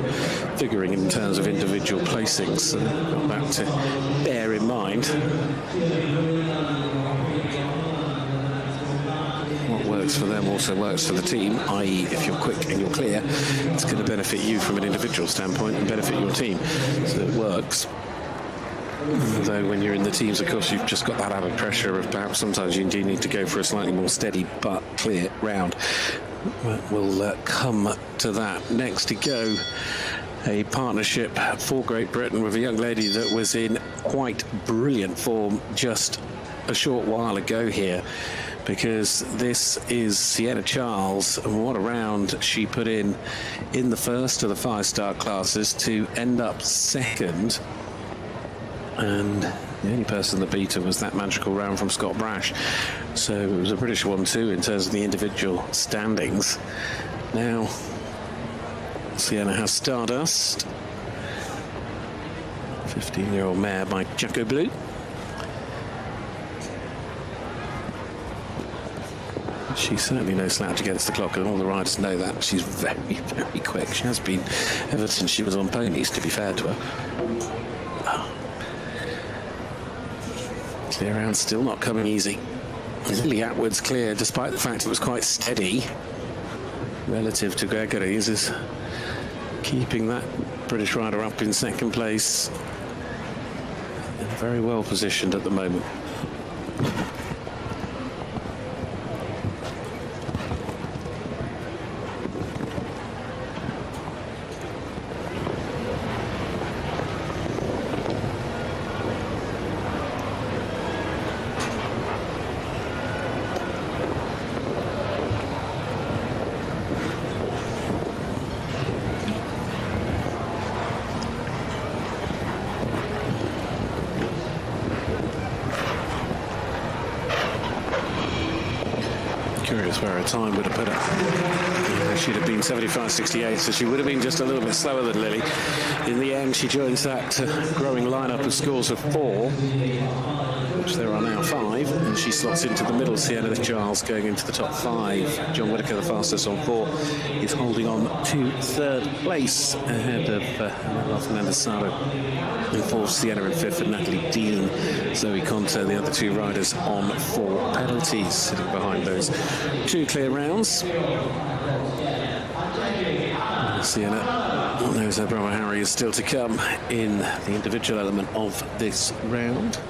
Speaker 5: figuring in terms of individual placings, so got that to bear in mind. What works for them also works for the team, i.e. if you're quick and you're clear, it's going to benefit you from an individual standpoint and benefit your team, so it works. Although when you're in the teams, of course, you've just got that added pressure of perhaps sometimes you do need to go for a slightly more steady but clear round. We'll come to that. Next to go, a partnership for Great Britain with a young lady that was in quite brilliant form just a short while ago here, because this is Sienna Charles, and what a round she put in the first of the 5-star classes to end up second. And the only person that beat her was that magical round from Scott Brash. So it was a British one too in terms of the individual standings. Now, Sienna has Stardust, 15-year-old mare by Jacko Blue. She certainly knows slouch against the clock, and all the riders know that. She's very, very quick. She has been ever since she was on ponies, to be fair to her. Clear round still not coming easy. Lily Atwood's clear, despite the fact it was quite steady relative to Gregory's, is keeping that British rider up in second place and very well positioned at the moment. Curious where her time would have put her. She'd have been 75.68, so she would have been just a little bit slower than Lily. In the end, she joins that growing lineup of scores of 4, which there are now 5, and she slots into the middle. Sienna Charles going into the top 5. John Whitaker, the fastest on 4, is holding on to third place ahead of Fernandez Saro in 4th, Sienna in 5th, and Natalie Dean, Zoe Conter, the other 2 riders on 4 penalties, sitting behind those 2 clear rounds. Sienna knows her brother Harry is still to come in the individual element of this round.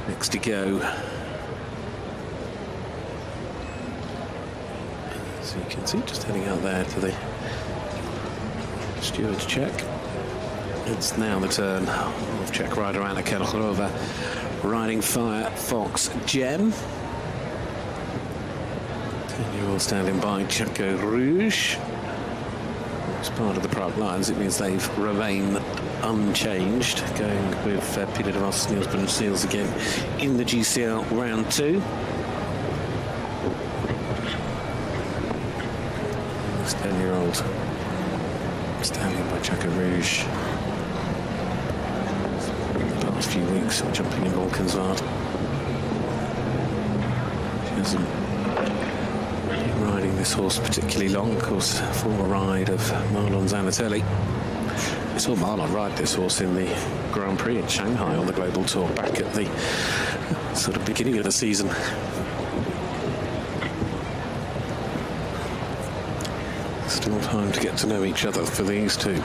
Speaker 5: Next to go, as you can see, just heading out there to the steward's check. It's now the turn of Czech rider Anna Kelchrova riding Firefox Gem. 10-year-old standing by Chaco Rouge. As part of the Prague Lions, it means they've remained unchanged, going with Peter de Vos, Niels Brunseels again in the GCL round 2. 10-year-old stallion by Jacques Rouge. The past few weeks jumping in Valkenswaard. She hasn't been riding this horse particularly long, of course, former ride of Marlon Zanatelli. I saw Marlon ride this horse in the Grand Prix in Shanghai on the Global Tour back at the sort of beginning of the season. Still time to get to know each other for these two.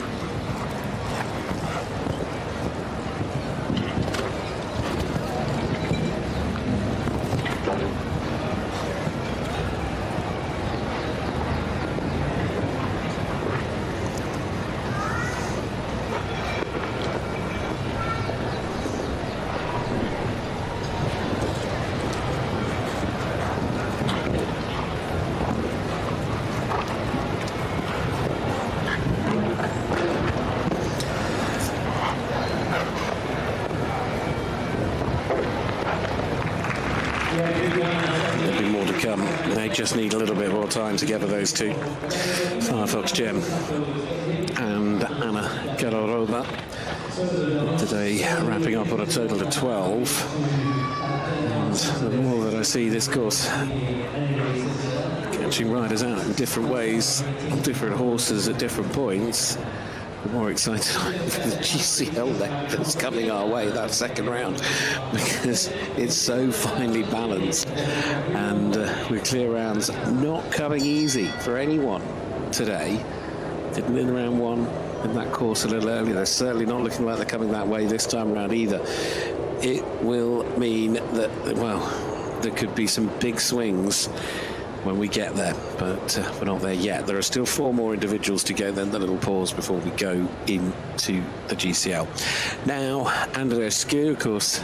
Speaker 5: There'll be more to come. They just need a little bit more time together, those two. Firefox Gem and Anna Garoroba. Today wrapping up on a total of 12. And the more that I see this course catching riders out in different ways, on different horses at different points, the more excited I am for the GCL leg that's coming our way that second round, because it's so finely balanced, and with clear rounds not coming easy for anyone today. Didn't win round one in that course a little earlier. They're certainly not looking like they're coming that way this time around either. It will mean that, well, there could be some big swings when we get there, but we're not there yet. There are still 4 more individuals to go, then the little pause before we go into the GCL. Now, Andreescu, of course,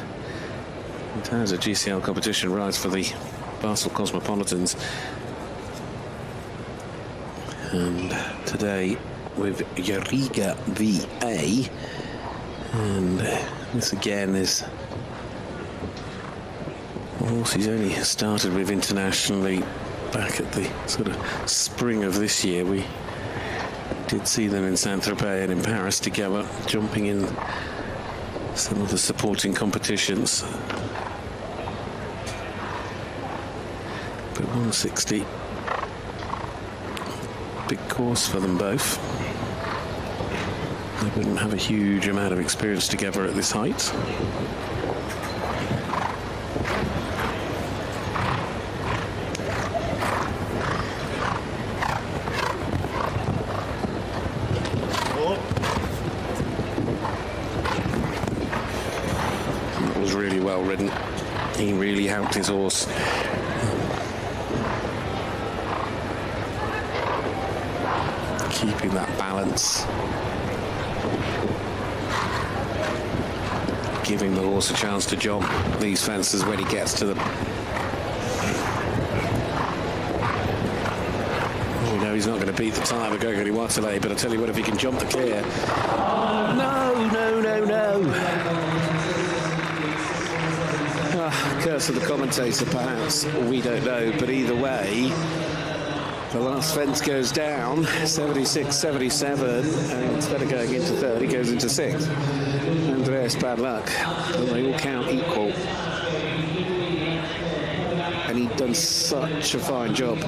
Speaker 5: in terms of GCL competition, rides for the Basel Cosmopolitans. And today with Eureka VA. And this again is a horse he's only started with internationally back at the sort of spring of this year. We did see them in Saint-Tropez and in Paris together, jumping in some of the supporting competitions. But 160, big course for them both. They wouldn't have a huge amount of experience together at this height. He really helped his horse. Keeping that balance. Giving the horse a chance to jump these fences when he gets to them. We know he's not going to beat the time of Gregory Waterley, but I tell you what, if he can jump the clear. No, no, no, no. Curse of the commentator, perhaps, we don't know, but either way, the last fence goes down, 76-77, and instead of going into third, he goes into sixth. Andreas, bad luck, but they all count equal. And he'd done such a fine job,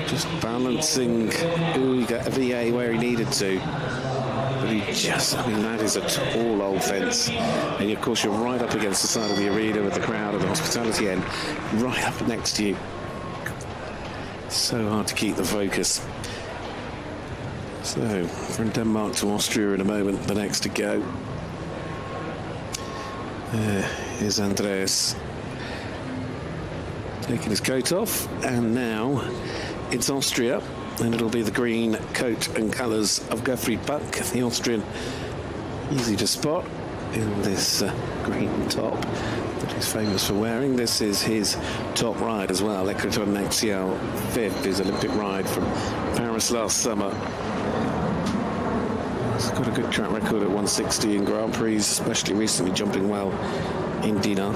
Speaker 5: just balancing, he got a VA where he needed to. But he just, I mean, that is a tall old fence. And of course, you're right up against the side of the arena with the crowd at the hospitality end, right up next to you. So hard to keep the focus. So, from Denmark to Austria in a moment, the next to go. There is Andreas taking his coat off, and now it's Austria. And it'll be the green coat and colours of Gottfried Buck, the Austrian, easy to spot in this green top that he's famous for wearing. This is his top ride as well. Ecreton Nexial 5th, his Olympic ride from Paris last summer. He's got a good track record at 160 in Grand Prix, especially recently jumping well in Dinant.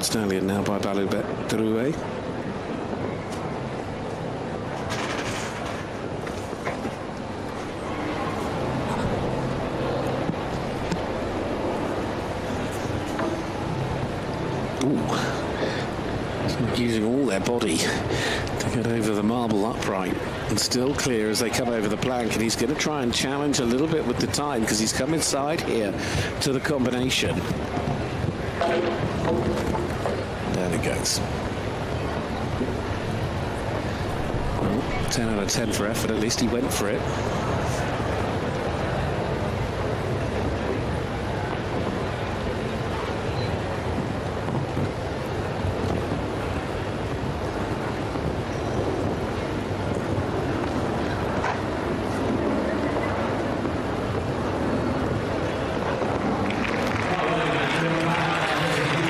Speaker 5: stallion now by Buildup Drouet. Using all their body to get over the marble upright, and still clear as they come over the plank, and he's going to try and challenge a little bit with the time because he's come inside here to the combination. There it goes. Well, 10 out of 10 for effort. At least he went for it.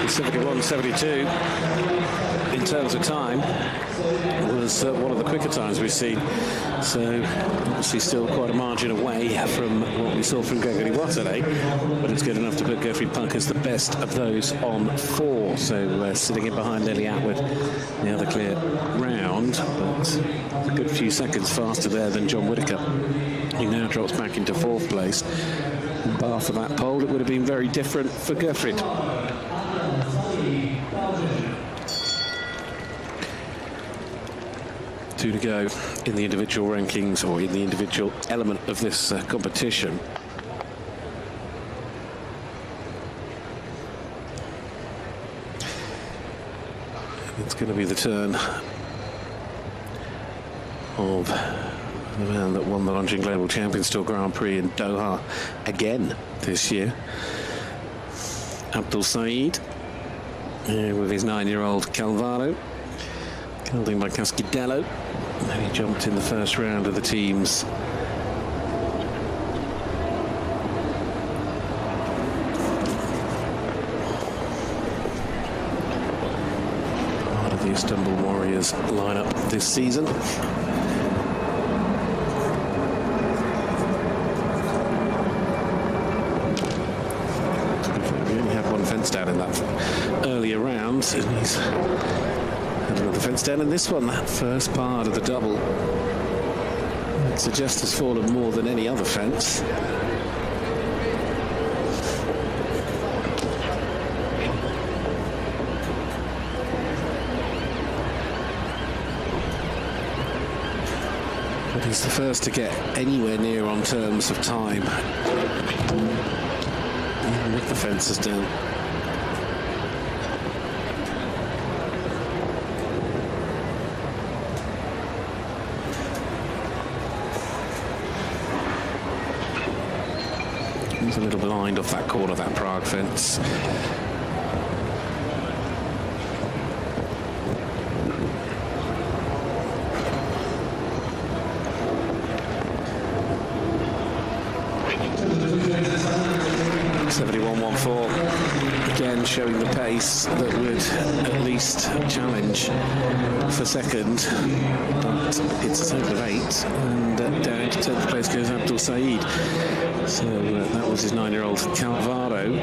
Speaker 5: Pacific at 172 in terms of time was one of the quicker times we've seen, so obviously still quite a margin away from what we saw from Gregory Watterley, but it's good enough to put Geoffrey Punk as the best of those on 4, so sitting in behind Lily Atwood the other clear round, but a good few seconds faster there than John Whittaker. He now drops back into 4th place. Bar for that pole, it would have been very different for Gerfried. Two to go in the individual rankings, or in the individual element of this competition. It's going to be the turn of the man that won the Longines Global Champions Tour Grand Prix in Doha again this year, Abdul Saeed, with his 9-year-old Calvaro, gelding by Cascadello, and he jumped in the first round of the teams. Part of the Istanbul Warriors lineup this season. Down in that earlier round, and he's had another fence down in this one, that first part of the double. It suggests has fallen more than any other fence. But he's the first to get anywhere near on terms of time, even with the fences down. A little blind off that corner, that Prague fence. Again, showing the pace that would at least challenge for second, but it's a total of 8, and down to 10th place goes Abdul Saeed. So that was his 9-year-old Calvaro,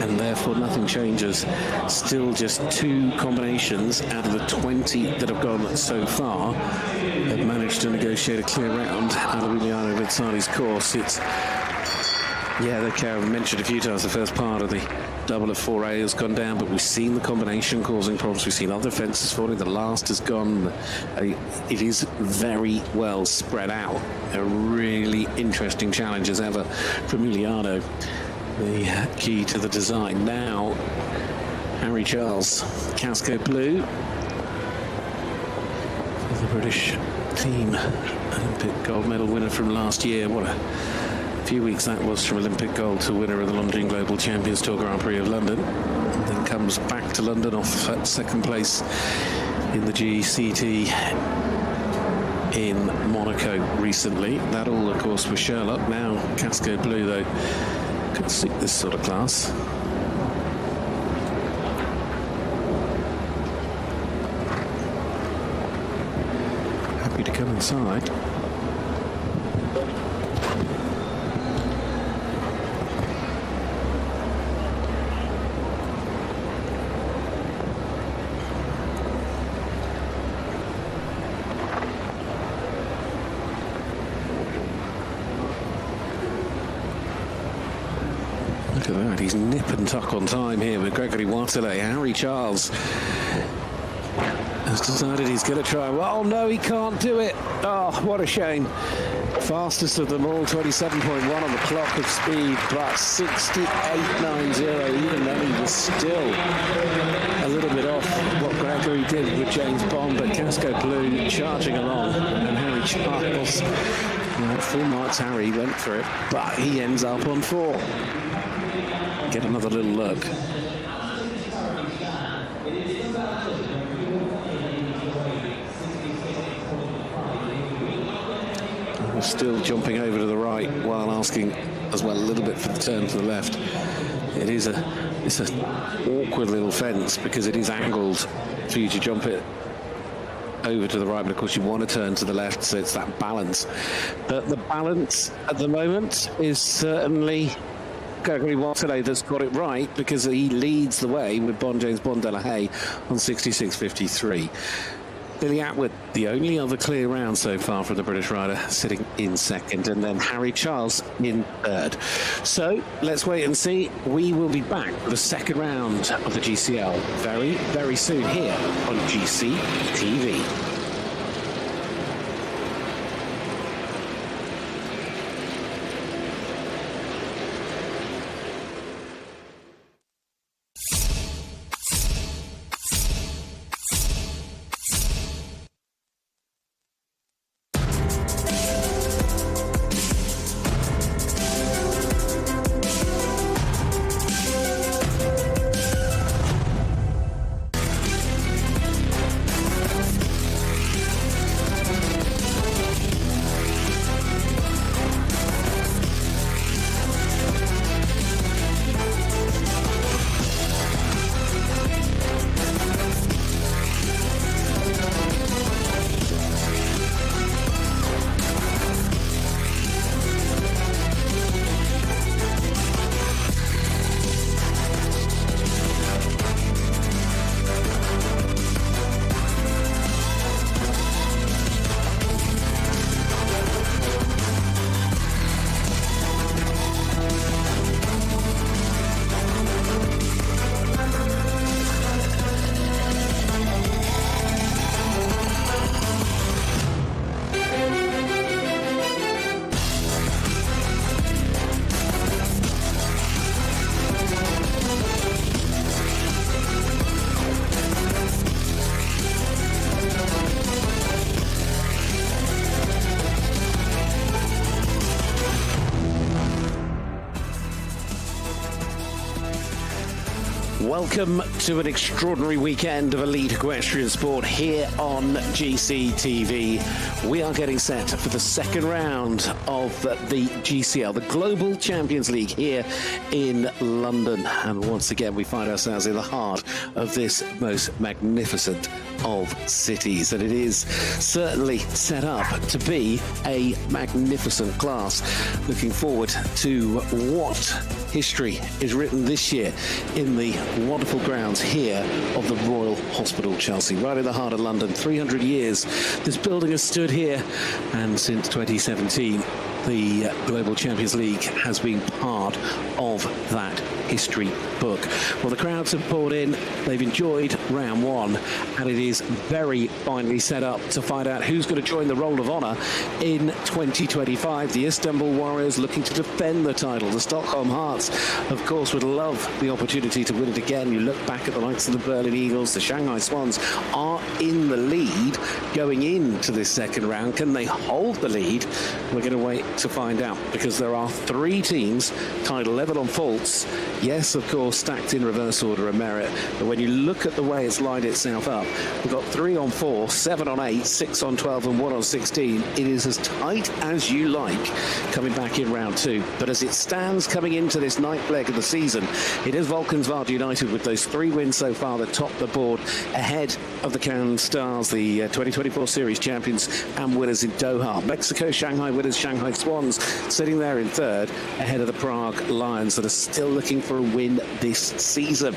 Speaker 5: and therefore nothing changes. Still just 2 combinations out of the 20 that have gone so far have managed to negotiate a clear round out of Emiliano Vizzali's course. It's, yeah, the car I've mentioned a few times, the first part of the double of 4A has gone down, but we've seen the combination causing problems. We've seen other fences falling. The last has gone. It is very well spread out. A really interesting challenge as ever from Emiliano. The key to the design. Now, Harry Charles, Casco Blue, the British team Olympic gold medal winner from last year. What a few weeks that was, from Olympic gold to winner of the Longines Global Champions Tour Grand Prix of London, and then comes back to London off at 2nd place in the GCT in Monaco recently. That all, of course, was Sherlock. Now Casco Blue, though, could suit this sort of class. Happy to come inside. fact, he's nip and tuck on time here with Gregory Waterley. Harry Charles has decided he's going to try. Well, no, he can't do it. Oh, what a shame. Fastest of them all, 27.1 on the clock of speed, but 68.90, even then he was still a little bit off what Gregory did with James Bond, but Casco Blue charging along, and Harry Charles, full marks Harry went for it, but he ends up on 4. Get another little look. Still jumping over to the right while asking as well a little bit for the turn to the left. It's an awkward little fence because it is angled for you to jump it over to the right, but of course you want to turn to the left, so it's that balance. But the balance at the moment is certainly Gregory Waterley that's got it right, because he leads the way with James Bond de la Haye on 66.53. Billy Atwood, the only other clear round so far for the British rider, sitting in second, and then Harry Charles in third. So let's wait and see. We will be back for the second round of the GCL very, very soon here on GCTV. Welcome to an extraordinary weekend of elite equestrian sport here on GCTV. We are getting set for the second round of the GCL, the Global Champions League here in London. And once again, we find ourselves in the heart of this most magnificent of cities. And it is certainly set up to be a magnificent class. Looking forward to what history is written this year in the wonderful grounds here of the Royal Hospital Chelsea, right in the heart of London. 300 years this building has stood here, and since 2017 the Global Champions League has been part of that history book. Well, the crowds have poured in, they've enjoyed round one, and it is very finely set up to find out who's going to join the Roll of Honour in 2025. The Istanbul Warriors looking to defend the title. The Stockholm Hearts, of course, would love the opportunity to win it again. You look back at the likes of the Berlin Eagles, the Shanghai Swans are in the lead going into this second round. Can they hold the lead? We're going to wait to find out, because there are three teams tied 11 on faults. Yes, of course, stacked in reverse order of merit, but when you look at the way it's lined itself up, we've got 3 on 4, 7 on 8, 6 on 12 and 1 on 16. It is as tight as you like coming back in round 2, but as it stands coming into this ninth leg of the season, it is Volkswagen United with those 3 wins so far that top the board, ahead of the Cannes Stars, the 2024 Series champions and winners in Doha. Mexico Shanghai winners, Shanghai Swans, sitting there in third, ahead of the Prague Lions that are still looking for a win this season.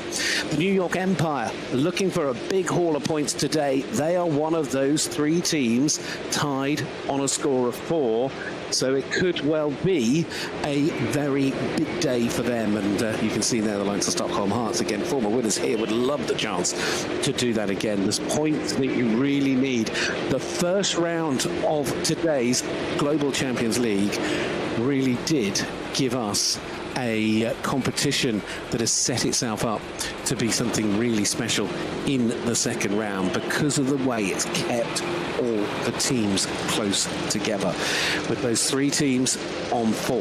Speaker 5: The New York Empire looking looking for a big haul of points today. They are one of those 3 teams tied on a score of 4. So it could well be a very big day for them. And you can see there the likes of Stockholm Hearts, again, former winners here, would love the chance to do that again. There's points that you really need. The first round of today's Global Champions League really did give us a competition that has set itself up to be something really special in the second round because of the way it's kept all the teams close together. With those 3 teams on 4,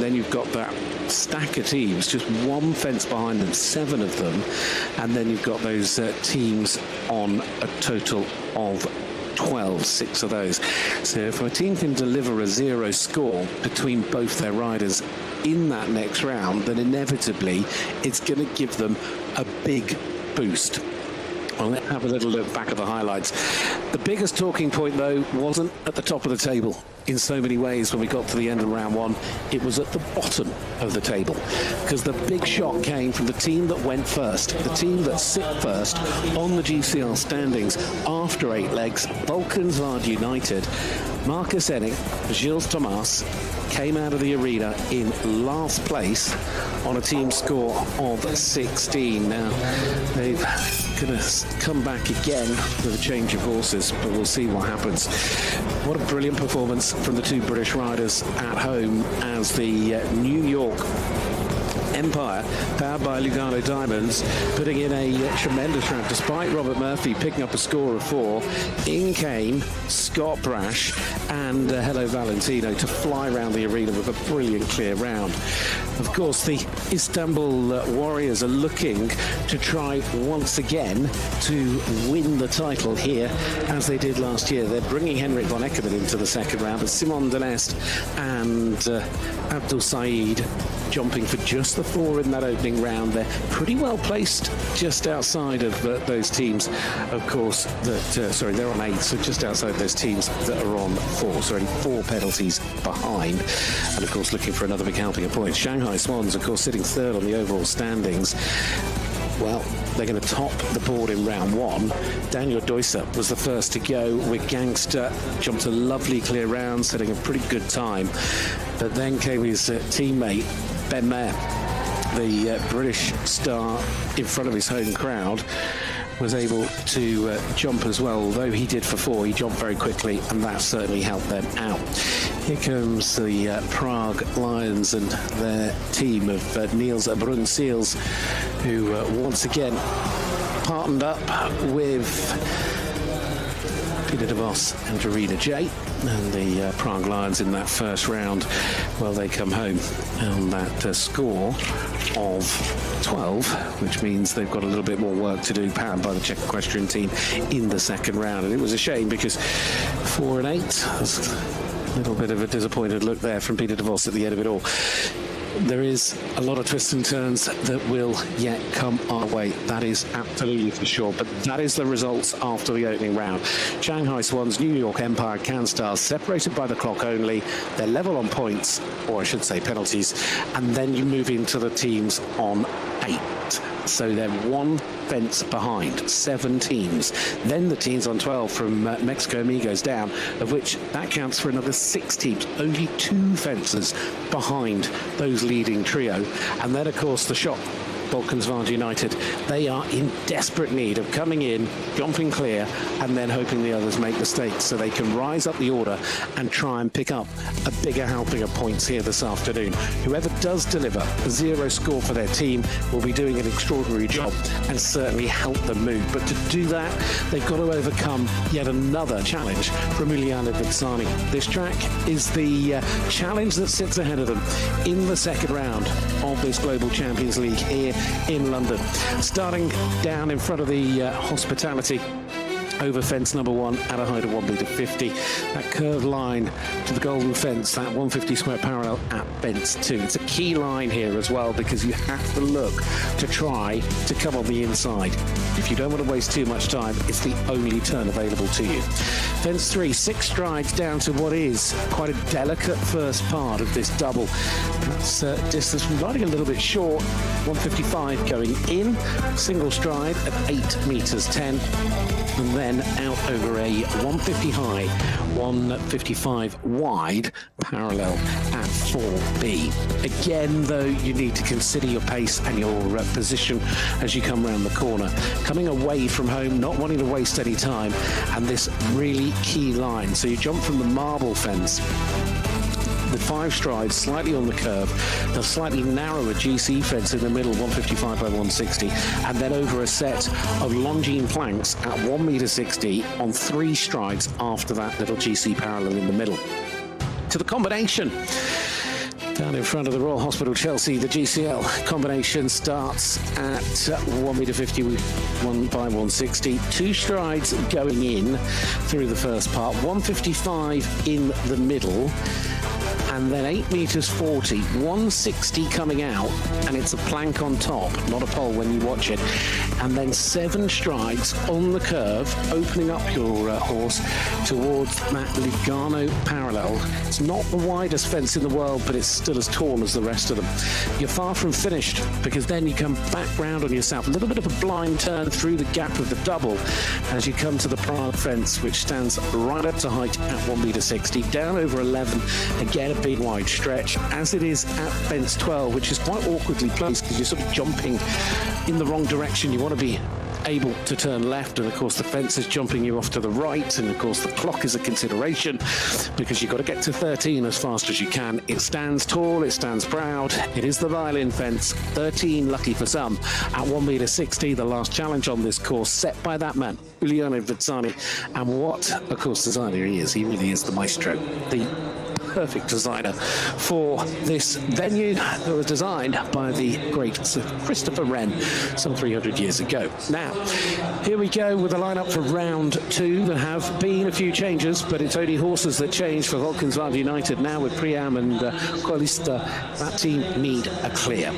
Speaker 5: then you've got that stack of teams, just 1 fence behind them, 7 of them, and then you've got those teams on a total of 12, 6 of those. So if a team can deliver a 0 score between both their riders in that next round, then inevitably it's going to give them a big boost. Well, let's have a little look back at the highlights. The biggest talking point, though, wasn't at the top of the table in so many ways when we got to the end of round 1. It was at the bottom of the table, because the big shock came from the team that went first, the team that sit first on the GCL standings after 8 legs, Valkenswaard United. Marcus Enning, Gilles Thomas came out of the arena in last place on a team score of 16. Now, they've going to come back again with a change of horses, but we'll see what happens. What a brilliant performance from the 2 British riders at home as the New York Empire, powered by Lugano Diamonds, putting in a tremendous round. Despite Robert Murphy picking up a score of 4, in came Scott Brash and Hello Valentino to fly around the arena with a brilliant clear round. Of course, the Istanbul Warriors are looking to try once again to win the title here, as they did last year. They're bringing Henrik von Eckermann into the second round, but Simon Delest and Abdul Saeed jumping for just the 4 in that opening round. They're pretty well placed just outside of those teams, of course, that they're on 8, so just outside those teams that are on 4, so only 4 penalties behind, and of course looking for another big helping of points. Shanghai Swans, of course, sitting 3rd on the overall standings. Well, they're going to top the board in round 1. Daniel Deusser was the first to go with Gangster, jumped a lovely clear round, setting a pretty good time, but then came his teammate Ben Mayer, the British star, in front of his home crowd, was able to jump as well. Although he did for 4, he jumped very quickly, and that certainly helped them out. Here comes the Prague Lions and their team of Niels Brunseels, who once again partnered up with Peter de Vos and Dorina J. And the Prague Lions in that first round, well, they come home on that score of 12, which means they've got a little bit more work to do, powered by the Czech equestrian team in the second round. And it was a shame, because 4 and 8, that's a little bit of a disappointed look there from Peter de Vos at the end of it all. There is a lot of twists and turns that will yet come our way. That is absolutely for sure. But that is the results after the opening round. Shanghai Swans, New York Empire, CanStars, separated by the clock only. They're level on points, or I should say penalties. And then you move into the teams on 8. So they're 1 fence behind, 7 teams. Then the teams on 12 from Mexico Amigos down, of which that counts for another 6 teams. Only 2 fences behind those leading trio. And then, of course, the shot, Valkenswaard United, they are in desperate need of coming in, jumping clear, and then hoping the others make mistakes so they can rise up the order and try and pick up a bigger helping of points here this afternoon. Whoever does deliver a 0 score for their team will be doing an extraordinary job and certainly help them move. But to do that, they've got to overcome yet another challenge from Uliana Vitsani. This track is the challenge that sits ahead of them in the second round of this Global Champions League here in London. Starting down in front of the hospitality, over fence number 1 at a height of 1.50 meters. That curved line to the golden fence, that 150 square parallel at fence 2. It's a key line here as well, because you have to look to try to come on the inside. If you don't want to waste too much time, it's the only turn available to you. Fence 3, 6 strides down to what is quite a delicate first part of this double. That's distance from riding a little bit short 155 going in, single stride at 8 meters 10, and then out over a 150 high, 155 wide, parallel at 4B. Again, though, you need to consider your pace and your position as you come around the corner. Coming away from home, not wanting to waste any time, and this really key line. So you jump from the marble fence, the 5 strides slightly on the curve, the slightly narrower GC fence in the middle, 155 by 160, and then over a set of Longines planks at 1 meter 60 on 3 strides after that little GC parallel in the middle. To the combination. Down in front of the Royal Hospital, Chelsea, the GCL combination starts at 1 meter 50, 1 by 160. 2 strides going in through the first part, 155 in the middle, and then 8 meters 40, 160 coming out, and it's a plank on top, not a pole when you watch it. And then 7 strides on the curve, opening up your horse towards that Lugano parallel. It's not the widest fence in the world, but it's still as tall as the rest of them. You're far from finished, because then you come back round on yourself. A little bit of a blind turn through the gap of the double as you come to the Prague fence, which stands right up to height at 1 meter 60, down over 11. Again, a big wide stretch, as it is at fence 12, which is quite awkwardly placed because you're sort of jumping in the wrong direction. You want to be able to turn left, and of course the fence is jumping you off to the right, and of course the clock is a consideration because you've got to get to 13 as fast as you can. It stands tall, it stands proud. It is the violin fence, 13 lucky for some, at 1 meter 60, the last challenge on this course set by that man, Uliano Vizzani. And what, of course, designer he is. He really is the maestro, the perfect designer for this venue that was designed by the great Sir Christopher Wren some 300 years ago. Now, here we go with the lineup for round 2. There have been a few changes, but it's only horses that change for Valkenswaard United now with Priam and Qualista. That team need a clear.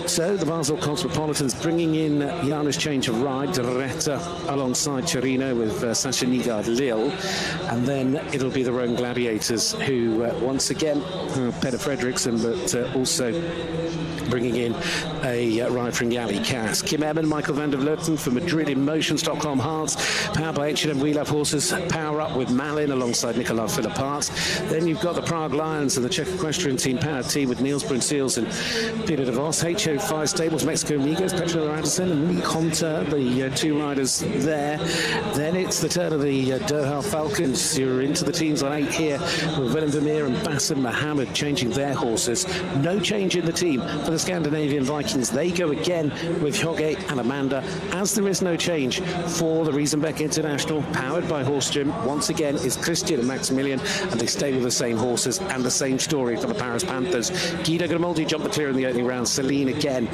Speaker 5: So the Basel Cosmopolitans bringing in Jana's change of ride, Doretta alongside Torino with Sacha Nygard Lille, and then it'll be the Rome Gladiators who once again, Peter Fredriksson, but also bringing in a ride from Yali Cass. Kim Ebbin, Michael van der Vleuten for Madrid in Motion, Stockholm Hearts, powered by H&M We Love Horses, Power Up with Malin alongside Nicolas Philipp Arts. Then you've got the Prague Lions and the Czech Equestrian Team Powered Team with Niels Brunseels and Peter de Vos, HO5 Stables, Mexico Amigos, Petro Anderson and Nick Hunter, the 2 riders there. Then it's the turn of the Doha Falcons. You're into the teams on 8 here with Willem Vermeer and Bassem Mohammed changing their horses. No change in the team for the Scandinavian Vikings. They go again with Hogge and Amanda, as there is no change for the Riesenbeck International, powered by Horse Gym. Once again is Christian and Maximilian, and they stay with the same horses, and the same story for the Paris Panthers. Guido Grimaldi jumped the clear in the opening round. Celine again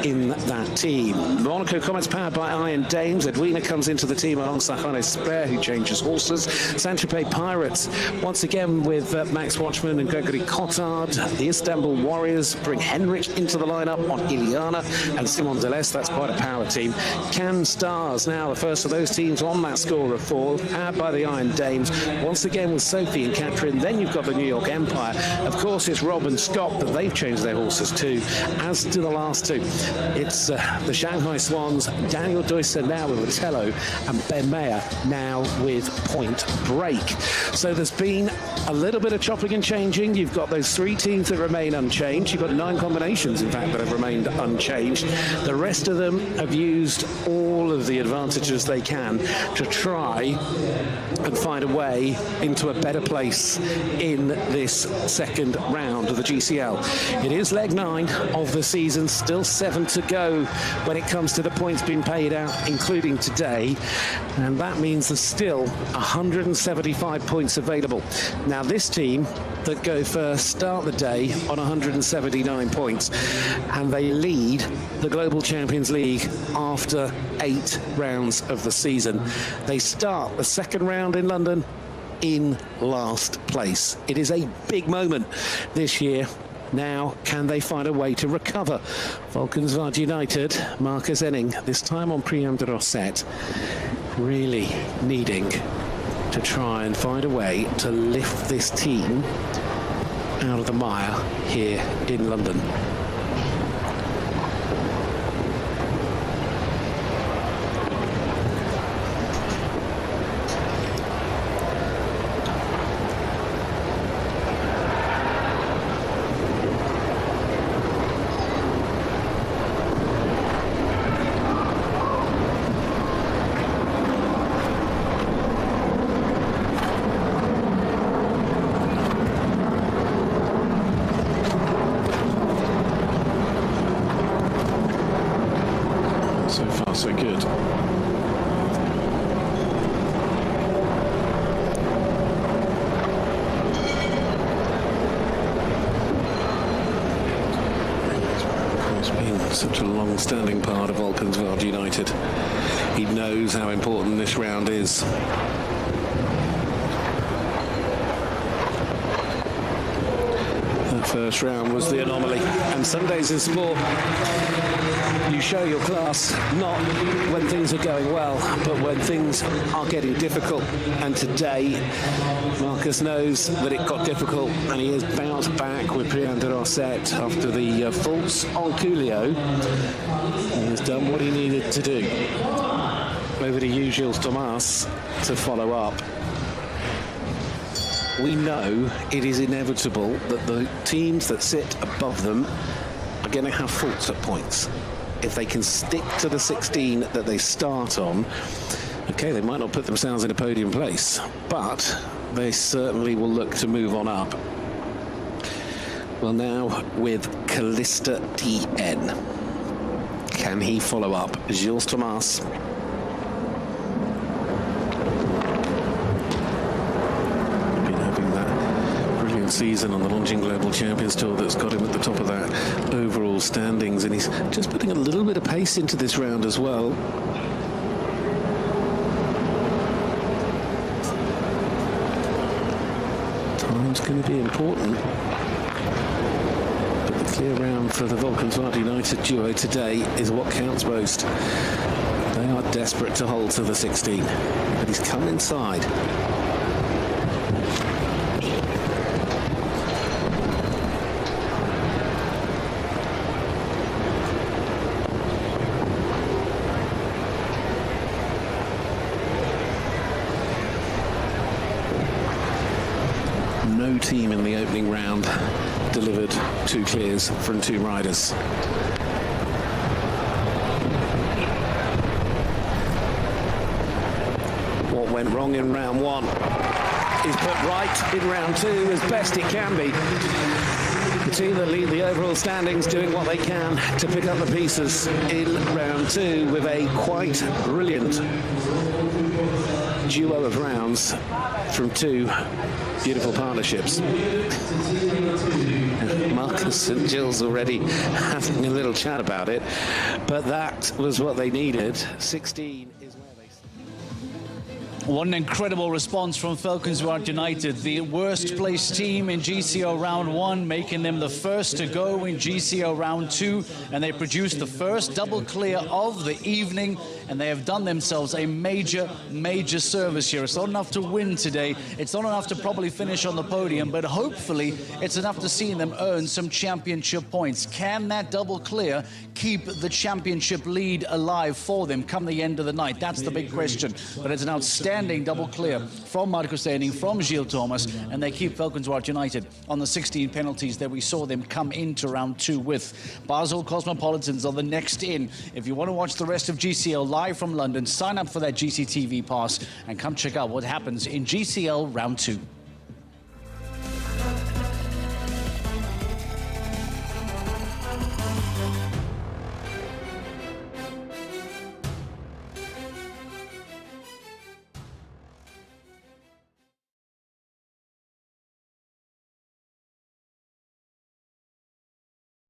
Speaker 5: in that team. Monaco Comets powered by Iron Dames. Edwina comes into the team alongside Hannes Spare, who changes horses. Saint-Tropez Pirates once again with Max Watchman and Gregory Cotard. The Istanbul Warriors bring Henrik into the lineup on Iliana and Simon Deleuze. That's quite a power team. Cannes Stars now the first of those teams on that score of 4, powered by the Iron Dames. Once again with Sophie and Catherine. Then you've got the New York Empire. Of course, it's Rob and Scott, but they've changed their horses too, as do the last 2. It's the Shanghai Swans, Daniel Deusser now with Vitello, and Ben Mayer now with Point Break. So there's been a little bit of chopping and changing. You've got those 3 teams that remain unchanged. You've got 9 combinations, in fact, that have remained unchanged. The rest of them have used all of the advantages they can to try and find a way into a better place in this second round of the GCL. It is leg 9 of the season, still 7 to go when it comes to the points being paid out, including today, and that means there's still 175 points available. Now this team that go first start the day on 179 points, and they lead the Global Champions League after 8 rounds of the season. They start the second round in London in last place. It is a big moment this year. Now, can they find a way to recover? Valkenswaard United, Marcus Enning, this time on Priam de Rosset, really needing to try and find a way to lift this team out of the mire here in London. such a long-standing part of Valkenswaard United. He knows how important this round is. That first round was the anomaly, and some days in sport you show your class not when things are going well, but when things are getting difficult. And today, Marcus knows that it got difficult, and he has bounced back with Priyan Dorset after the faults on Coolio. He has done what he needed to do. Over to you, Gilles Thomas, to follow up. We know it is inevitable that the teams that sit above them are going to have faults at points. If they can stick to the 16 that they start on, okay, they might not put themselves in a podium place, but they certainly will look to move on up. Well, now with Callista TN. Can he follow up? Gilles Thomas. Season on the Longines Global Champions Tour that's got him at the top of that overall standings, and he's just putting a little bit of pace into this round as well. Time's going to be important, but the clear round for the Valkenswaard United duo today is what counts most. They are desperate to hold to the 16, but he's come inside. No team in the opening round delivered 2 clears from 2 riders. What went wrong in round 1 is put right in round 2 as best it can be. The team that lead the overall standings doing what they can to pick up the pieces in round 2 with a quite brilliant duo of rounds from 2 beautiful partnerships. Marcus and Gilles already having a little chat about it, but that was what they needed. 16 is where they...
Speaker 1: What an incredible response from Valkenswaard United, the worst placed team in GCL round 1, making them the first to go in GCL round 2, and they produced the first double clear of the evening, and they have done themselves a major service here. It's not enough to win today, it's not enough to probably finish on the podium, but hopefully it's enough to see them earn some championship points. Can that double clear keep the championship lead alive for them come the end of the night? That's the big question. But it's an outstanding double clear from Marcus Steining, from Gilles Thomas, and they keep Valkenswaard United on the 16 penalties that we saw them come into round 2 with. Basel Cosmopolitans are the next in. If you want to watch the rest of GCL live from London, sign up for that GCTV pass and come check out what happens in GCL round 2.